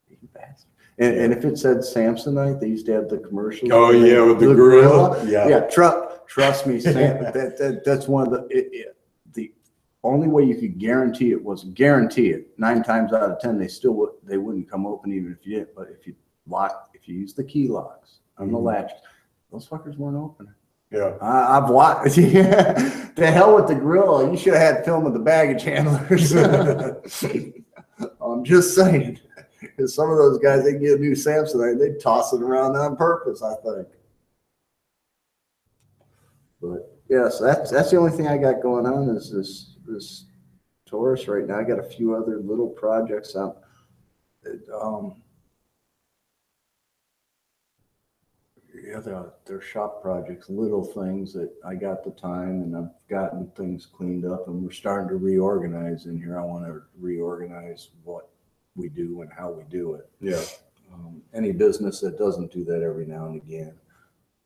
you bastard. And if it said Samsonite, they used to have the commercials. Oh yeah, with the gorilla. Yeah. Trust me, Sam. That's one of the only way you could guarantee it was guarantee it. 9 times out of 10, they wouldn't come open even if you didn't. But if you use the key locks on the latch, those fuckers weren't opening. Yeah, I've watched. The hell with the gorilla. You should have had film of the baggage handlers. I'm just saying. Because some of those guys, they get a new Samsonite, they toss it around on purpose, I think. But yes, that's the only thing I got going on is this Taurus right now. I got a few other little projects out. They're shop projects, little things that I got the time and I've gotten things cleaned up, and we're starting to reorganize in here. I want to reorganize what we do and how we do it. Yeah. Any business that doesn't do that every now and again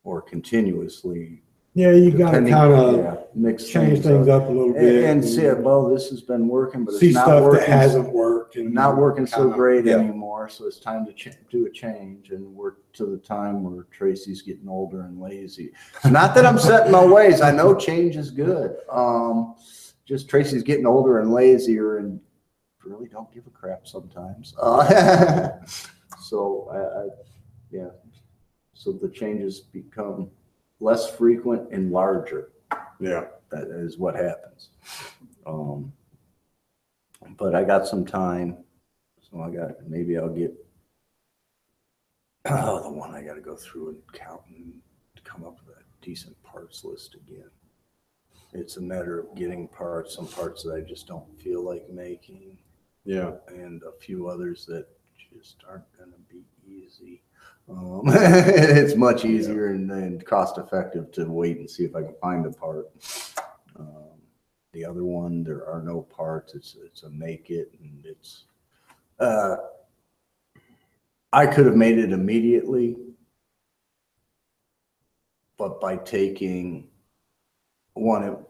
or continuously Yeah, you gotta depending- kind of yeah, mix change things up a little bit. and see it. Well, this has been working, but See it's not stuff that working. hasn't worked. And Not working so kinda- great yeah. anymore. So it's time to do a change. And we're to the time where Tracy's getting older and lazy. Not that I'm set in my ways. I know change is good. Just Tracy's getting older and lazier and really don't give a crap sometimes. So yeah. So the changes become less frequent and larger. Yeah. That is what happens. But I got some time, so maybe I'll get the one I got to go through and count and come up with a decent parts list again. It's a matter of getting some parts that I just don't feel like making. Yeah. And a few others that just aren't going to be easy. It's much easier and cost effective to wait and see if I can find a part. The other one, there are no parts. It's a make it, and it's. I could have made it immediately, but by taking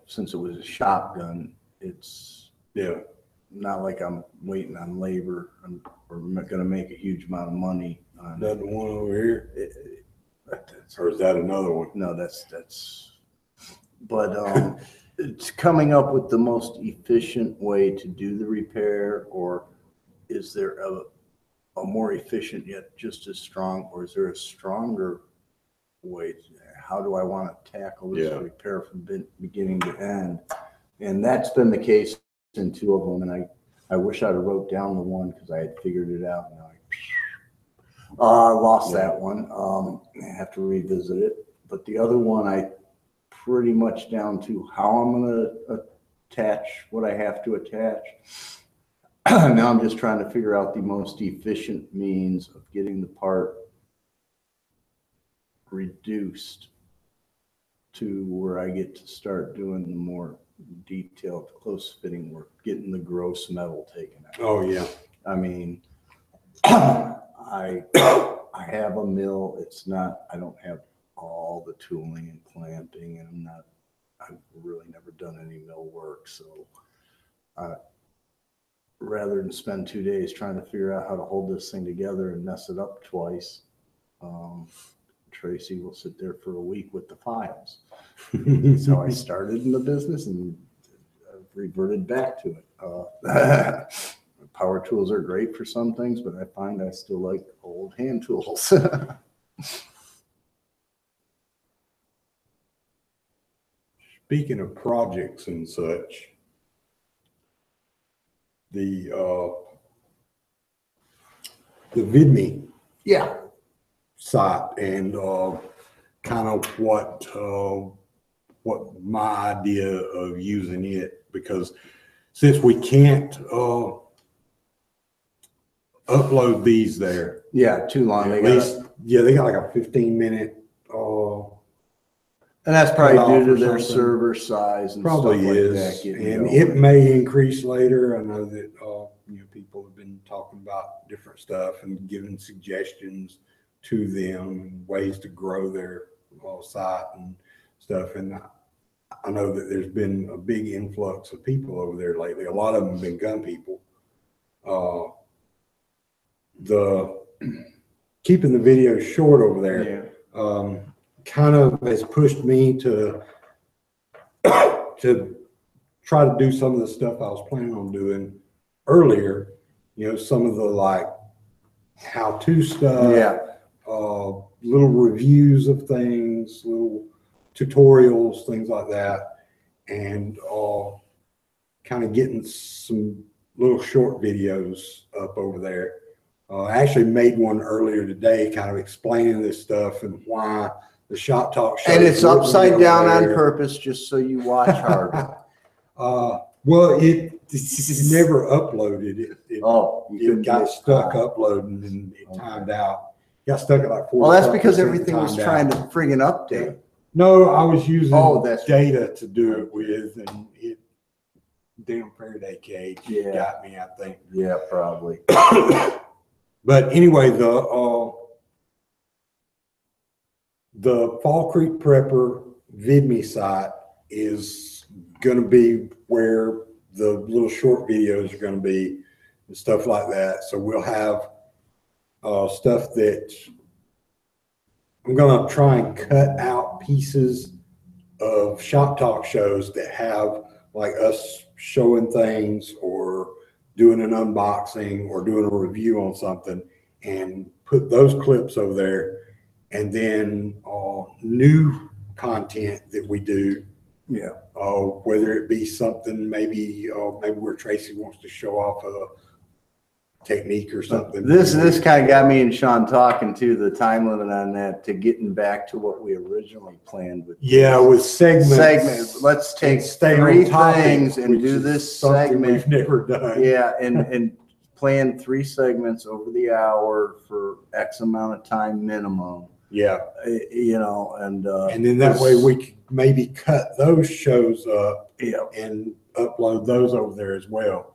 since it was a shotgun, it's not like I'm waiting on labor. We're going to make a huge amount of money. Is that the one over here? Or is that another one? No, that's. But it's coming up with the most efficient way to do the repair, or is there a more efficient yet just as strong, or is there a stronger way? How do I want to tackle this repair from beginning to end? And that's been the case in two of them. And I wish I'd have wrote down the one because I had figured it out. Now I lost that one. I have to revisit it. But the other one, I pretty much down to how I'm going to attach what I have to attach. Now I'm just trying to figure out the most efficient means of getting the part reduced to where I get to start doing the more detailed, close fitting work, getting the gross metal taken out. Oh yeah. I mean, I have a mill. I don't have all the tooling and clamping, and I've really never done any mill work. So rather than spend 2 days trying to figure out how to hold this thing together and mess it up twice, Tracy will sit there for a week with the files. That's how I started in the business, and I've reverted back to it. Power tools are great for some things, but I find I still like old hand tools. Speaking of projects and such, the VidMe site and kind of what my idea of using it, because since we can't upload these there, too long. at least they got like a 15-minute. And that's probably cutoff due to or their something. server size and Probably stuff is, like that. and it may increase later. I know that people have been talking about different stuff and giving suggestions to them and ways to grow their site and stuff. And I know that there's been a big influx of people over there lately. A lot of them have been gun people. The keeping the videos short over there. Kind of has pushed me to try to do some of the stuff I was planning on doing earlier. Some of the like how-to stuff, little reviews of things, little tutorials, things like that, and kind of getting some little short videos up over there. I actually made one earlier today, kind of explaining this stuff and why the Shop Talk show. And it's upside down on purpose, just so you watch hard. Well, it's never uploaded. It got stuck uploading and it timed out. Got stuck at like 4. Well, that's because everything was trying to friggin' update. No, I was using that's data to do it with, and it damn Faraday cage got me, I think. Yeah, probably. But anyway, the Fall Creek Prepper VidMe site is going to be where the little short videos are going to be and stuff like that. So we'll have stuff that I'm going to try and cut out pieces of Shop Talk shows that have like us showing things or doing an unboxing or doing a review on something, and put those clips over there. And then new content that we do, whether it be something maybe where Tracy wants to show off a technique or something. This kind of got me and Sean talking to the time limit on that, to getting back to what we originally planned with. Yeah, with segments. Let's take stay three on topic, things and which do is this something segment. we've never done. Yeah, and plan 3 segments over the hour for X amount of time minimum. Yeah, You know, and then that way we could maybe cut those shows up yeah. and upload those over there as well.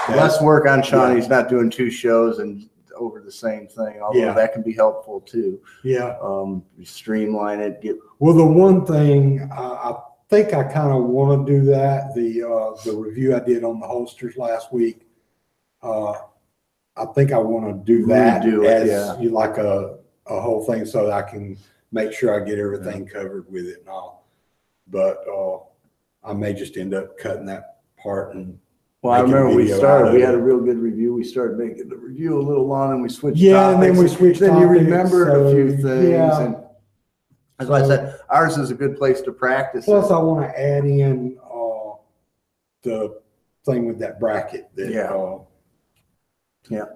Less work on Sean. He's not doing 2 shows and over the same thing, although that can be helpful too. Yeah. Streamline it. Well, the one thing I think I kind of want to do that, the review I did on the holsters last week, I think I want to do that as like a whole thing, so that I can make sure I get everything covered with it and all. But I may just end up cutting that part. And I remember we started, we had a real good review. We started making the review a little long, and we switched topics. And then we switched Then topics, you remembered a few things. Yeah. And as I said, ours is a good place to practice. Plus, I want to add in the thing with that bracket.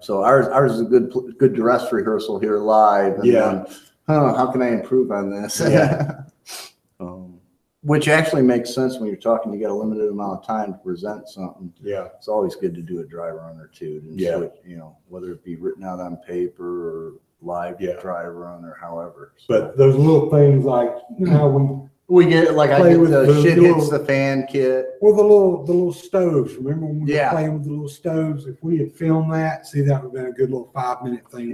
So ours is a good dress rehearsal here live. And then, how can I improve on this? Which actually makes sense when you're talking. You got a limited amount of time to present something. Yeah, it's always good to do a dry run or two. Switch, you know, whether it be written out on paper or live dry run or however. So. But those little things like how we get like I get the shit hits the fan kit. Well, the little stoves. Remember when we were playing with the little stoves? If we had filmed that, see, that would have been a good little 5-minute thing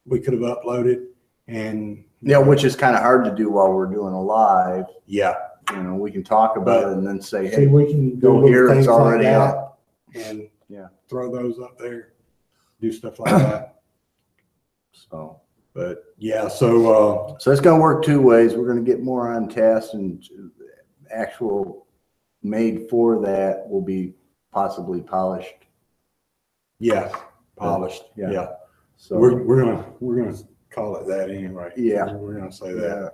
we could have uploaded. And which is kind of hard to do while we're doing a live. Yeah. You know, we can talk about it and then say, hey, we can go here, it's already up. And throw those up there, do stuff like that. So, but so it's going to work 2 ways. We're going to get more on task, and actual made for that will be possibly polished. Yeah, polished. Yeah. So we're gonna call it that anyway. Yeah, we're gonna say that.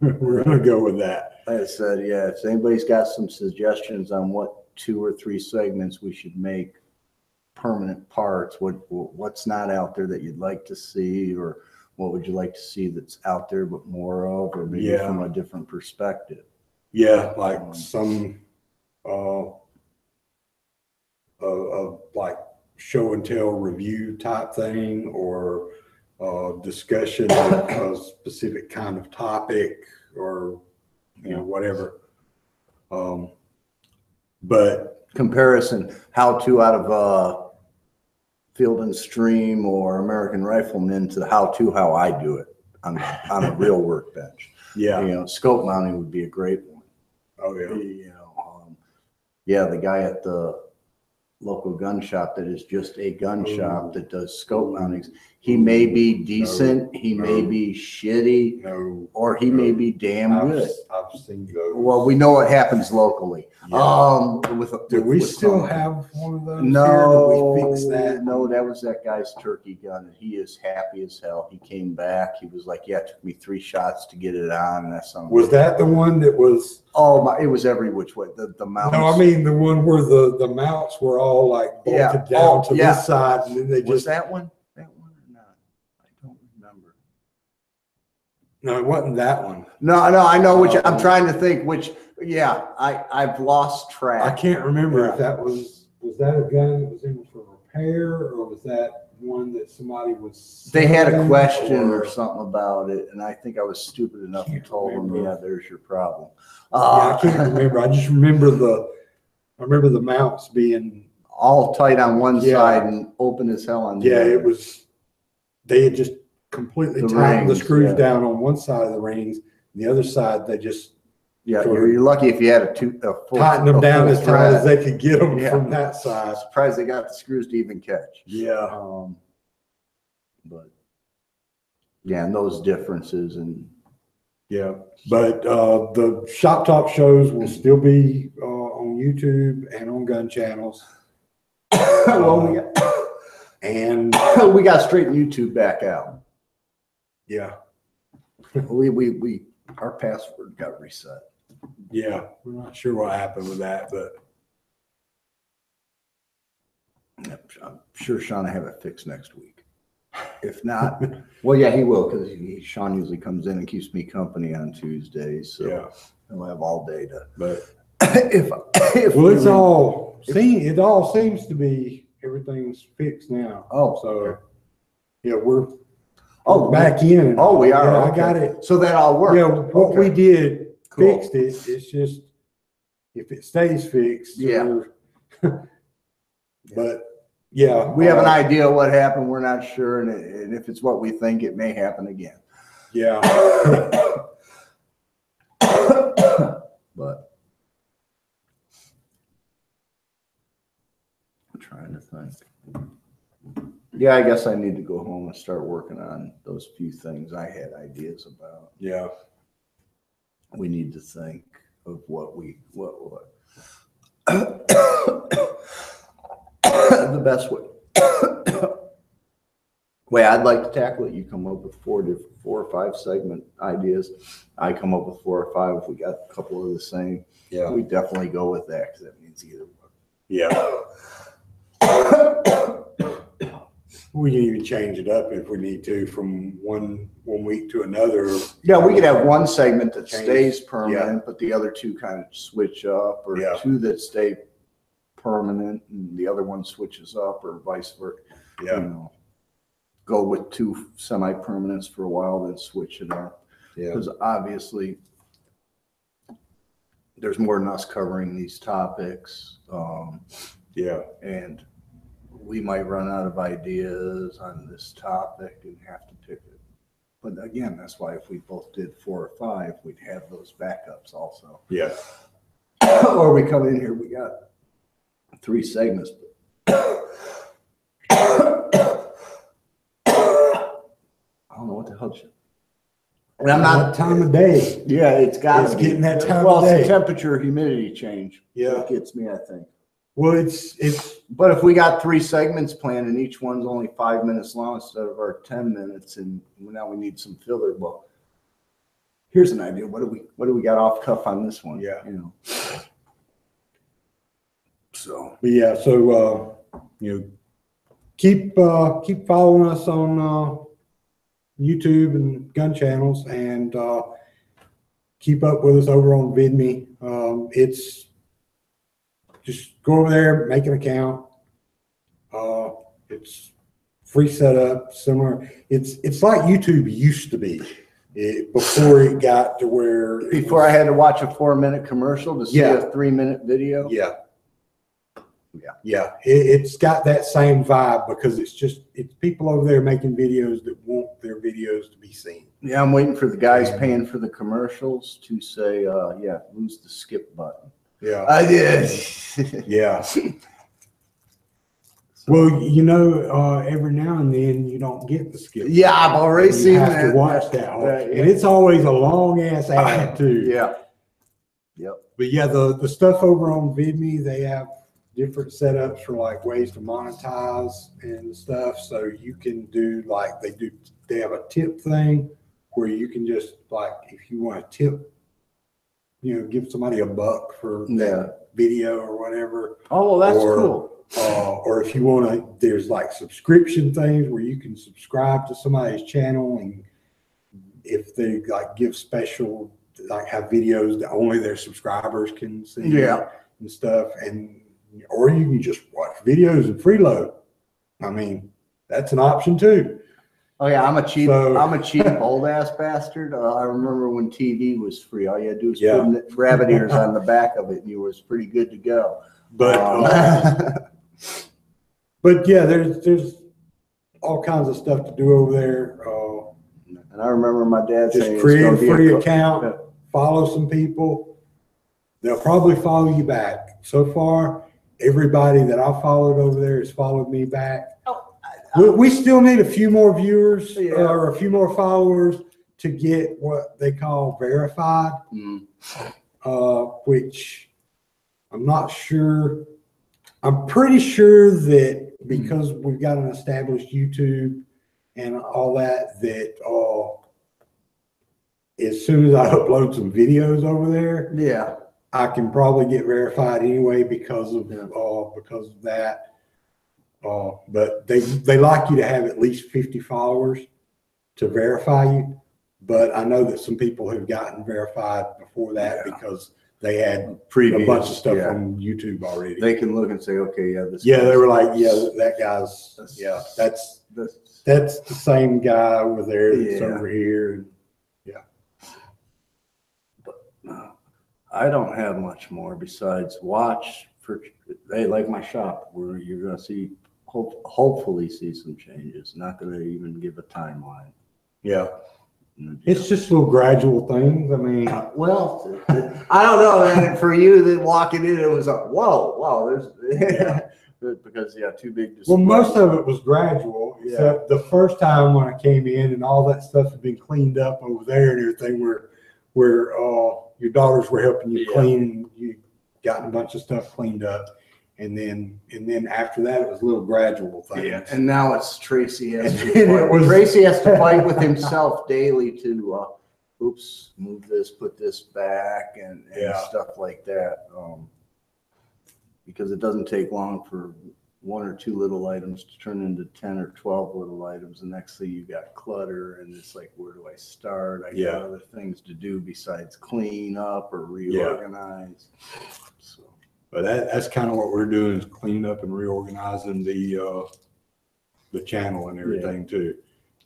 We're gonna go with that. Like I said, if anybody's got some suggestions on what 2 or 3 segments we should make permanent parts, what's not out there that you'd like to see, or what would you like to see that's out there but more of, or maybe from a different perspective. Like some like show and tell review type thing, or discussion of a specific kind of topic, or whatever. But comparison, how to out of Field and Stream or American Rifleman to how I do it on a real workbench. Scope mounting would be a great one. Oh yeah. The guy at the local gun shop that is just a gun shop that does scope mountings. He may be decent, he may be shitty, or he may be damn good. I've seen those. Well, we know what happens locally. Do we still have one of those? No, did we fix that? No, that was that guy's turkey gun, and he is happy as hell. He came back. He was like, "Yeah, it took me 3 shots to get it on." And that's something. Was that the one that was? Oh, it was every which way. The mounts. No, I mean the one where the mounts were all like bolted down to this side, and then they just. Was that one? That one or not? I don't remember. No, it wasn't that one. No, I know which. I'm trying to think which. Yeah, I've lost track. I can't remember if that was that a gun that was in for repair, or was that one that somebody was. They had a question or something about it, and I think I was stupid enough to tell them, there's your problem. I can't remember. I just remember the mounts being all tight on one side and open as hell on the other. It was. They had just completely tightened the screws down on one side of the rings. The other side, they just Yeah, you're lucky if you had a full, tighten them down as tight as they could get them Yeah. from that side. I'm surprised they got the screws to even catch. Yeah. But yeah, and those differences and Yeah, but the Shop Talk shows will still be on YouTube and on gun channels. well, And we got to straighten YouTube back out. yeah, We our password got reset. yeah, we're not sure what happened with that, but I'm sure Sean will have it fixed next week. If not, well, yeah, he will, because Sean usually comes in and keeps me company on Tuesdays, so yeah, he'll have all day to. but if well, it all seems to be everything's fixed now. Oh, So okay. yeah, we're Oh, back in. Oh, we are. Yeah, Okay. I got it. So that all worked. Yeah, what we did Cool. fixed it. It's just if it stays fixed. Yeah. But yeah, We have an idea what happened. We're not sure, and if it's what we think, it may happen again. Yeah. But I'm trying to think. Yeah, I guess I need to go home and start working on those few things I had ideas about. Yeah. We need to think of what the best way I'd like to tackle it. You come up with 4 or 5 segment ideas. I come up with 4 or 5. If we got a couple of the same, Yeah. we definitely go with that because that means either one. Yeah. We can even change it up if we need to from one week to another. Yeah, we could have one segment that Change. stays permanent, but the other 2 kind of switch up, or 2 that stay permanent and the other one switches up, or vice versa. Yeah. You know, go with 2 semi-permanents for a while, then switch it up. Yeah. Because obviously there's more than us covering these topics. Yeah. And we might run out of ideas on this topic and have to pick it. But again, that's why if we both did 4 or 5, we'd have those backups also. Yeah. Or we come in here, we got 3 segments. I don't know what the hell. And I'm not time of day. Yeah, it's got. It's getting that time well, of it's day. the temperature, humidity change. Yeah. That gets me, I think. Well, it's But if we got 3 segments planned and each one's only 5 minutes long instead of our 10 minutes, and now we need some filler, well, here's an idea. What do we got off cuff on this one? Yeah. You know. So. but yeah. So keep following us on YouTube and gun channels, and keep up with us over on VidMe. It's just go over there, make an account. It's free setup, similar. It's like YouTube used to be before it got to where. Before I had to watch a 4-minute commercial to see Yeah. a 3-minute video. Yeah. It's got that same vibe because it's people over there making videos that want their videos to be seen. Yeah, I'm waiting for the guys paying for the commercials to say, yeah, lose the skip button. Yeah. I did. Yeah. Well, every now and then you don't get the skip. Yeah, I've already You seen have that. to watch that whole, Yeah. and it's always a long ass ad too. Yeah. Yep. But yeah, the stuff over on VidMe, they have different setups for like ways to monetize and stuff. So you can do they have a tip thing where you can just if you want to tip, give somebody $1 for that video or whatever. Oh, well, that's cool. Or if you want to, there's subscription things where you can subscribe to somebody's channel, and if they give special, have videos that only their subscribers can see, and stuff, or you can just watch videos and freeload. I mean, that's an option too. Oh yeah, I'm a cheap old ass bastard. I remember when TV was free. All you had to do was put rabbit ears on the back of it, and you was pretty good to go. But but yeah, there's all kinds of stuff to do over there. And I remember my dad saying, Just create a it's gonna free be account, follow some people. They'll probably follow you back. So far, everybody that I followed over there has followed me back. We still need a few more viewers or a few more followers to get what they call verified, which I'm not sure. I'm pretty sure that because we've got an established YouTube and all that, as soon as I upload some videos over there, I can probably get verified anyway because of that. But they like you to have at least 50 followers to verify you. But I know that some people have gotten verified before that because they had a bunch of stuff on YouTube already. They can look and say, okay, they were like, that guy's, that's the same guy over there that's over here. I don't have much more besides watch for, like my shop where you're going to see, hopefully see some changes. Not going to even give a timeline. Yeah. It's just little gradual things. I mean, well, I don't know, man. For you, that walking in, it was like, whoa, there's because too big to well, most of it was gradual, except the first time when I came in and all that stuff had been cleaned up over there and everything where your daughters were helping you clean, you got a bunch of stuff cleaned up. And then after that, it was little gradual things. Yeah, and now it's Tracy has to fight with himself daily to, move this, put this back, and stuff like that. Because it doesn't take long for one or two little items to turn into 10 or 12 little items. And next thing you got clutter, and it's like, where do I start? I got other things to do besides clean up or reorganize. So. But that's kind of what we're doing, is cleaning up and reorganizing the channel and everything too,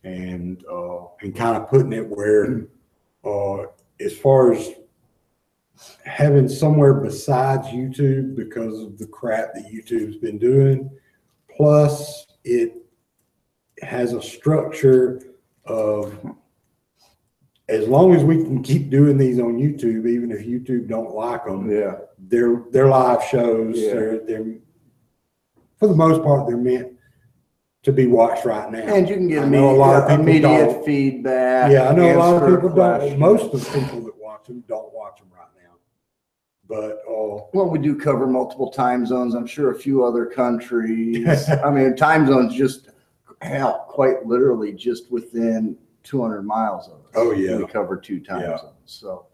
and kind of putting it where, as far as having somewhere besides YouTube, because of the crap that YouTube's been doing, plus it has a structure of, as long as we can keep doing these on YouTube, even if YouTube don't like them, they're live shows. They're for the most part, they're meant to be watched right now. And you can get immediate feedback. Yeah, I know a lot of people don't. Most of the people that watch them don't watch them right now. But well, we do cover multiple time zones. I'm sure a few other countries. I mean, time zones just quite literally just within 200 miles of us. Oh yeah, we cover 2 time zones. So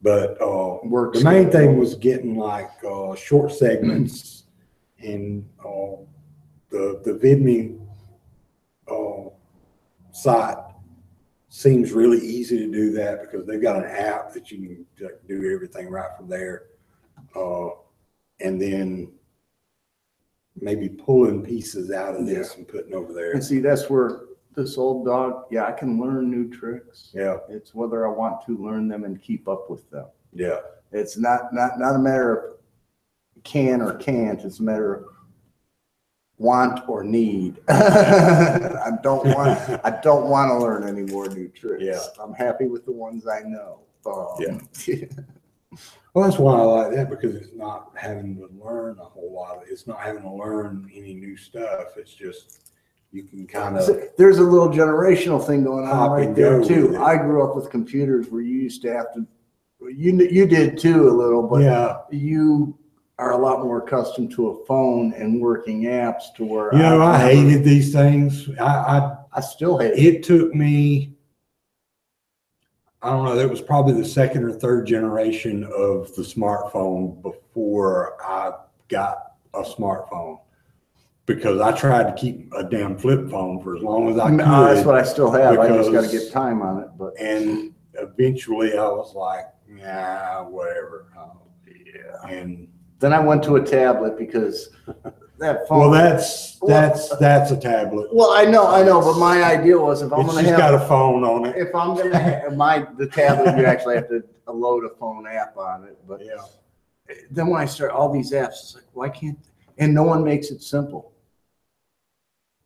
but the main thing was getting like short segments, and the VidMe site seems really easy to do that because they've got an app that you can do everything right from there, and then maybe pulling pieces out of this and putting over there. And see, that's where this old dog, I can learn new tricks. Yeah. It's whether I want to learn them and keep up with them. Yeah. It's not a matter of can or can't. It's a matter of want or need. I don't want to learn any more new tricks. Yeah. I'm happy with the ones I know. Well, that's why I like that, because it's not having to learn a whole lot. It's not having to learn any new stuff. It's just, you can kind of. There's a little generational thing going on right there too. I grew up with computers where you used to have to, you did too a little, but you are a lot more accustomed to a phone and working apps to where. I hated these things. I still hate it. It took me, I don't know, that was probably the second or third generation of the smartphone before I got a smartphone. Because I tried to keep a damn flip phone for as long as I could. That's what I still have. I just got to get time on it. And eventually I was like, whatever. And then I went to a tablet because that phone. Well, that's a tablet. Well, I know, but my idea was if I'm going to have got a phone on it. If I'm going to have the tablet, you actually have to load a phone app on it. But then when I start all these apps, it's like, why can't? And no one makes it simple.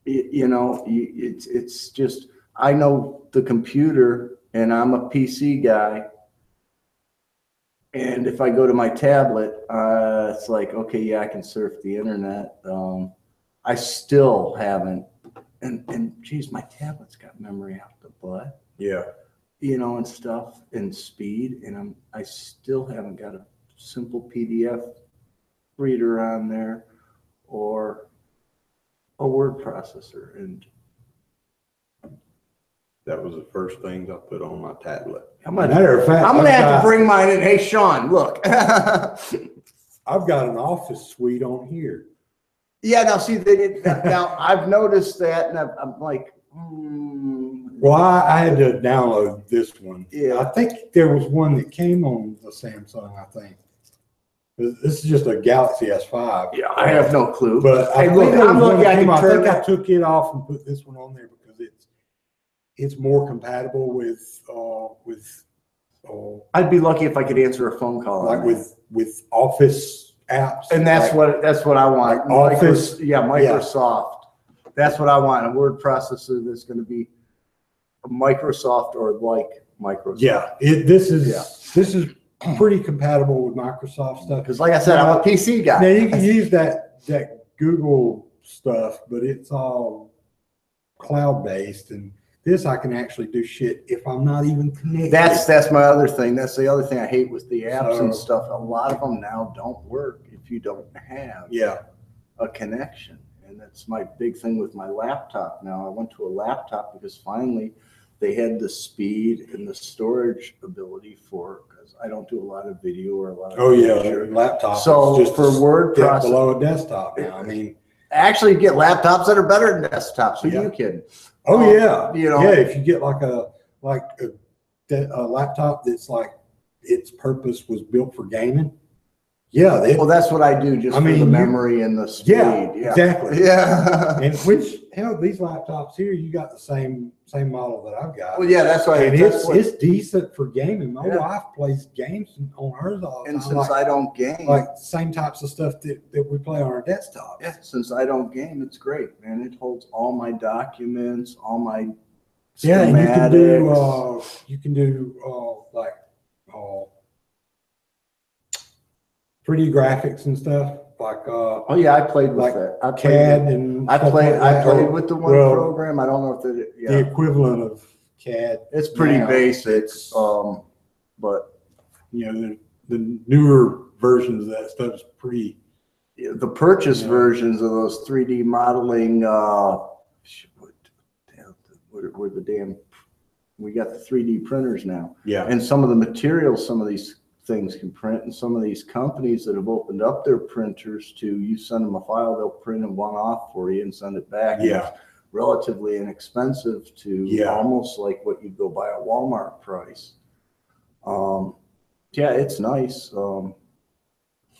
It's just I know the computer, and I'm a PC guy. And if I go to my tablet, it's like, okay, yeah, I can surf the internet. I still haven't, and geez, my tablet's got memory out the butt, Yeah. you know, and stuff, and speed, and I still haven't got a simple PDF reader on there or a word processor. And That was the first things I put on my tablet. Matter of fact, I'm gonna have to bring mine in. Hey, Sean, look. I've got an office suite on here. Yeah, now see, they did. Now I've noticed that, and I'm like, Well, I had to download this one. Yeah. I think there was one that came on the Samsung, I think. This is just a Galaxy S5. yeah, I have no clue. But Hey, I look, think there I'm was one looking. that I came can out. I turn think I it. took it off and put this one on there because it's more compatible with I'd be lucky if I could answer a phone call. like on that. with Office apps. And that's what I want. like Office. Microsoft. That's what I want. A word processor that's going to be Microsoft or like Microsoft. Yeah, this is pretty compatible with Microsoft stuff. Because like I said, I'm a PC guy. Now you can use that Google stuff, but it's all cloud based, and this I can actually do shit if I'm not even connected. That's my other thing. That's the other thing I hate with the apps and So- stuff. A lot of them now don't work if you don't have a connection. And that's my big thing with my laptop now. I went to a laptop because finally they had the speed and the storage ability because I don't do a lot of video or a lot of picture. laptop. So is just for word a step processing, below a desktop now. I mean, actually get laptops that are better than desktops. Who Yeah. you kidding? oh yeah, you know. yeah. If you get like a laptop that's like its purpose was built for gaming, yeah, Well, that's what I do just I for mean, the you- memory and the speed. yeah, exactly. Yeah. And which hell, these laptops here, you got the same model that I've got. Well, yeah, that's why. And that's what- it's decent for gaming. My Yeah. wife plays games on hers all the and time. since I don't game, like same types of stuff that we play on our desktop. yeah, since I don't game, it's great, man. It holds all my documents, all my Yeah, and schematics. you can do like 3D graphics and stuff like Oh yeah, I played with like that. I CAD played. and I stuff played. like I that, played or, with the one well, program. I don't know if that. the Yeah, equivalent of CAD. it's pretty now. basic. It's, But you know, the newer versions of that stuff is pretty. the purchase Yeah. versions of those 3D modeling. Where the damn. We got the 3D printers now. Yeah. And some of the materials some of these things can print, and some of these companies that have opened up their printers to, you send them a file, they'll print them one off for you and send it back. Yeah. It's relatively inexpensive to Yeah. almost like what you'd go buy at Walmart price. Yeah, it's nice.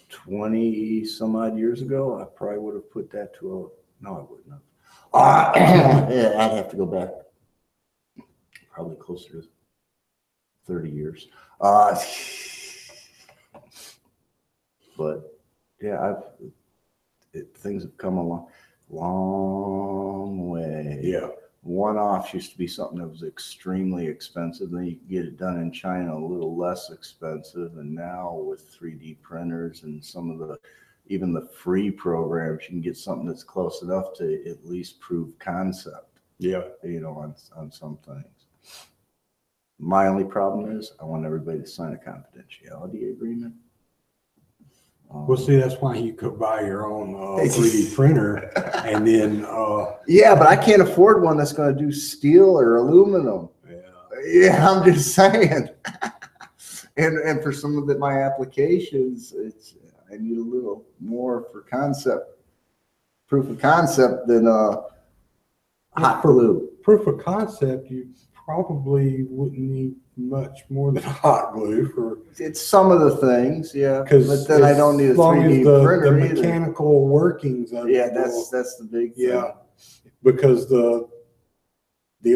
20 some odd years ago, I probably would have put that to no, I wouldn't have. Yeah, I'd have to go back probably closer to 30 years. But yeah, things have come a long way. Yeah. One-offs used to be something that was extremely expensive. Then you could get it done in China a little less expensive. And now with 3D printers and some of even the free programs, you can get something that's close enough to at least prove concept, Yeah. you know, on some things. My only problem is I want everybody to sign a confidentiality agreement. Well, see, that's why you could buy your own 3D printer, and then Yeah, but I can't afford one that's going to do steel or aluminum. Yeah, I'm just saying. and for some of my applications, I need a little more for proof of concept than hot glue. proof of concept, you probably wouldn't need much more than hot glue for. It's some of the things, yeah. Because But then I don't need a 3D the printer either. mechanical workings of Yeah, it. that's the big thing. Yeah, because the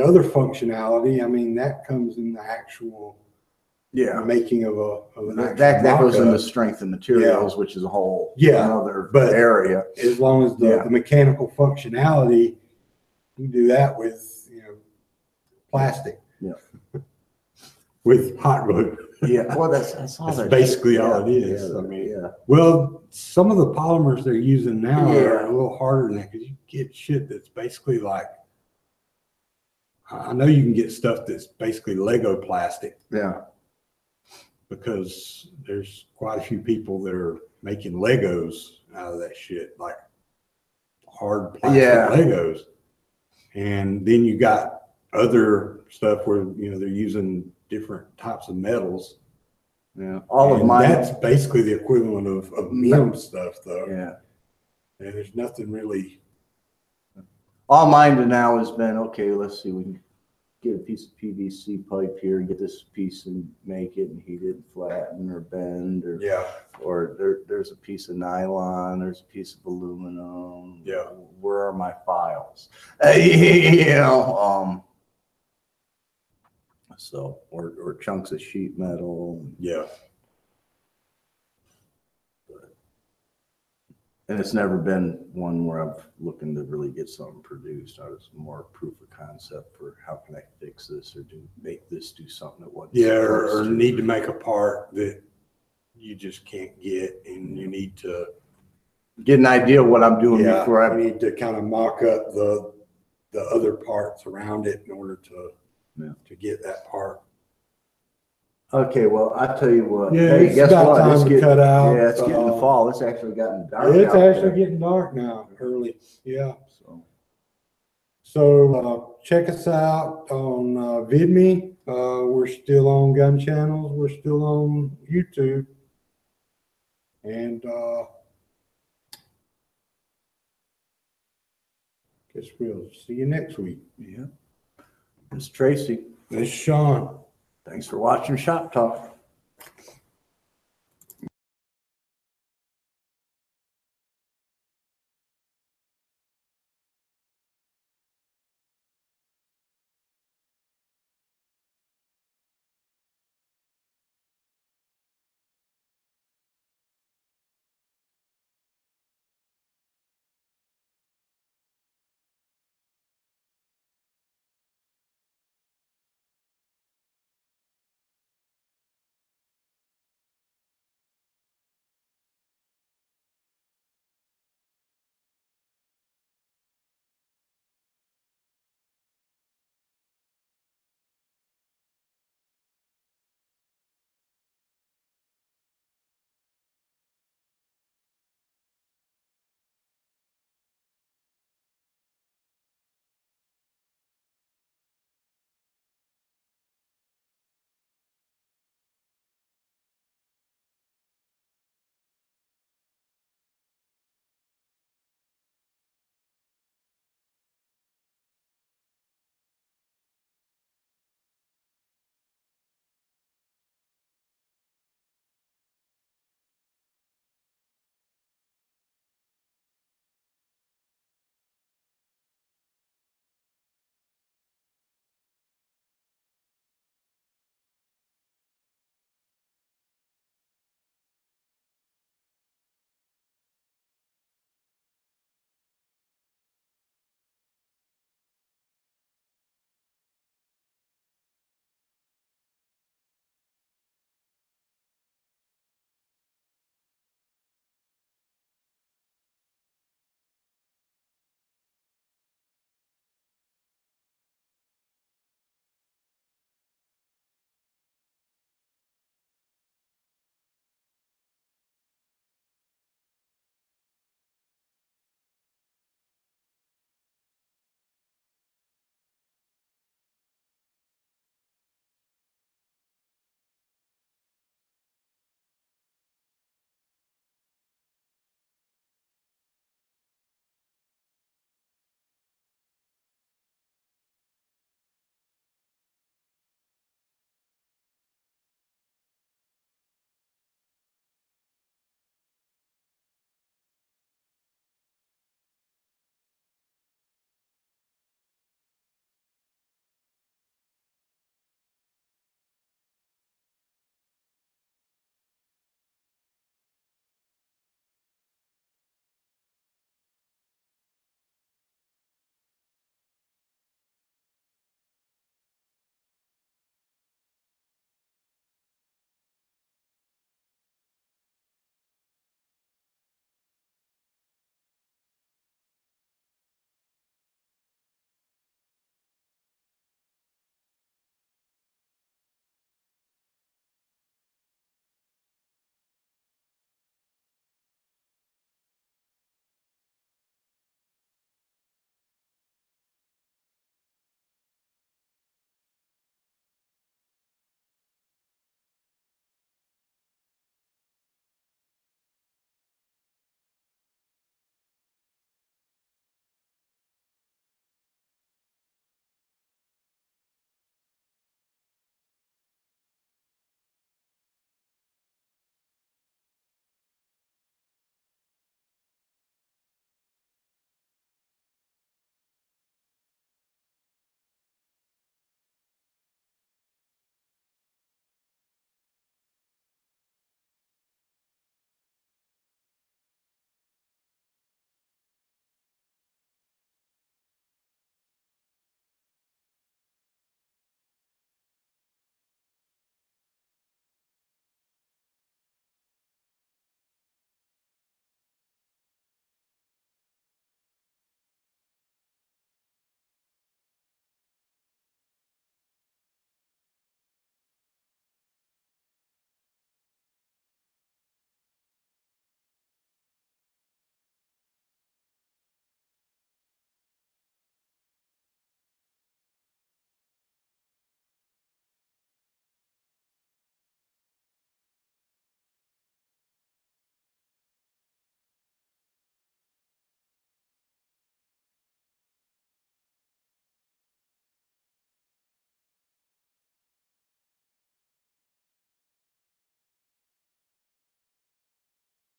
other functionality, I mean, that comes in the actual making of an That actual goes mock-up. into strength and materials, which is a whole another but- area. As long as the mechanical functionality, you can do that with plastic. Yeah. With hot glue. Yeah, well, that's all That's that. basically shit. all it Yeah, is. yeah, I mean, yeah. well, some of the polymers they're using now are Yeah. a little harder than that because you get shit that's basically like, I know you can get stuff that's basically Lego plastic Yeah. because there's quite a few people that are making Legos out of that shit, like hard plastic Yeah. Legos. And then you got other stuff where, you know, they're using different types of metals. Yeah. All of And mine. that's basically the equivalent of MIM stuff, though. Yeah. And there's nothing really. All mine to now has been, okay, let's see, we can get a piece of PVC pipe here and get this piece and make it and heat it and flatten or bend or Yeah. or there's a piece of nylon, there's a piece of aluminum. Yeah. Where are my files? You know, so or chunks of sheet metal. Yeah. And it's never been one where I'm looking to really get something produced. I was more proof of concept for how can I fix this or make this do something that wasn't. Yeah. Or supposed to. need to make a part that you just can't get, and you need to Get an idea of what I'm doing before I I. need to kind of mock up the other parts around it in order to get that part. Okay, well, I tell you what. Yeah, Hey, it's guess about what? time to cut out. Yeah, it's getting the fall. It's actually gotten dark. It's out actually there. getting dark now, early. Yeah. So So check us out on VidMe. We're still on Gun Channels. We're still on YouTube. And guess we'll see you next week. yeah, it's Tracy. This is Sean. Thanks for watching Shop Talk.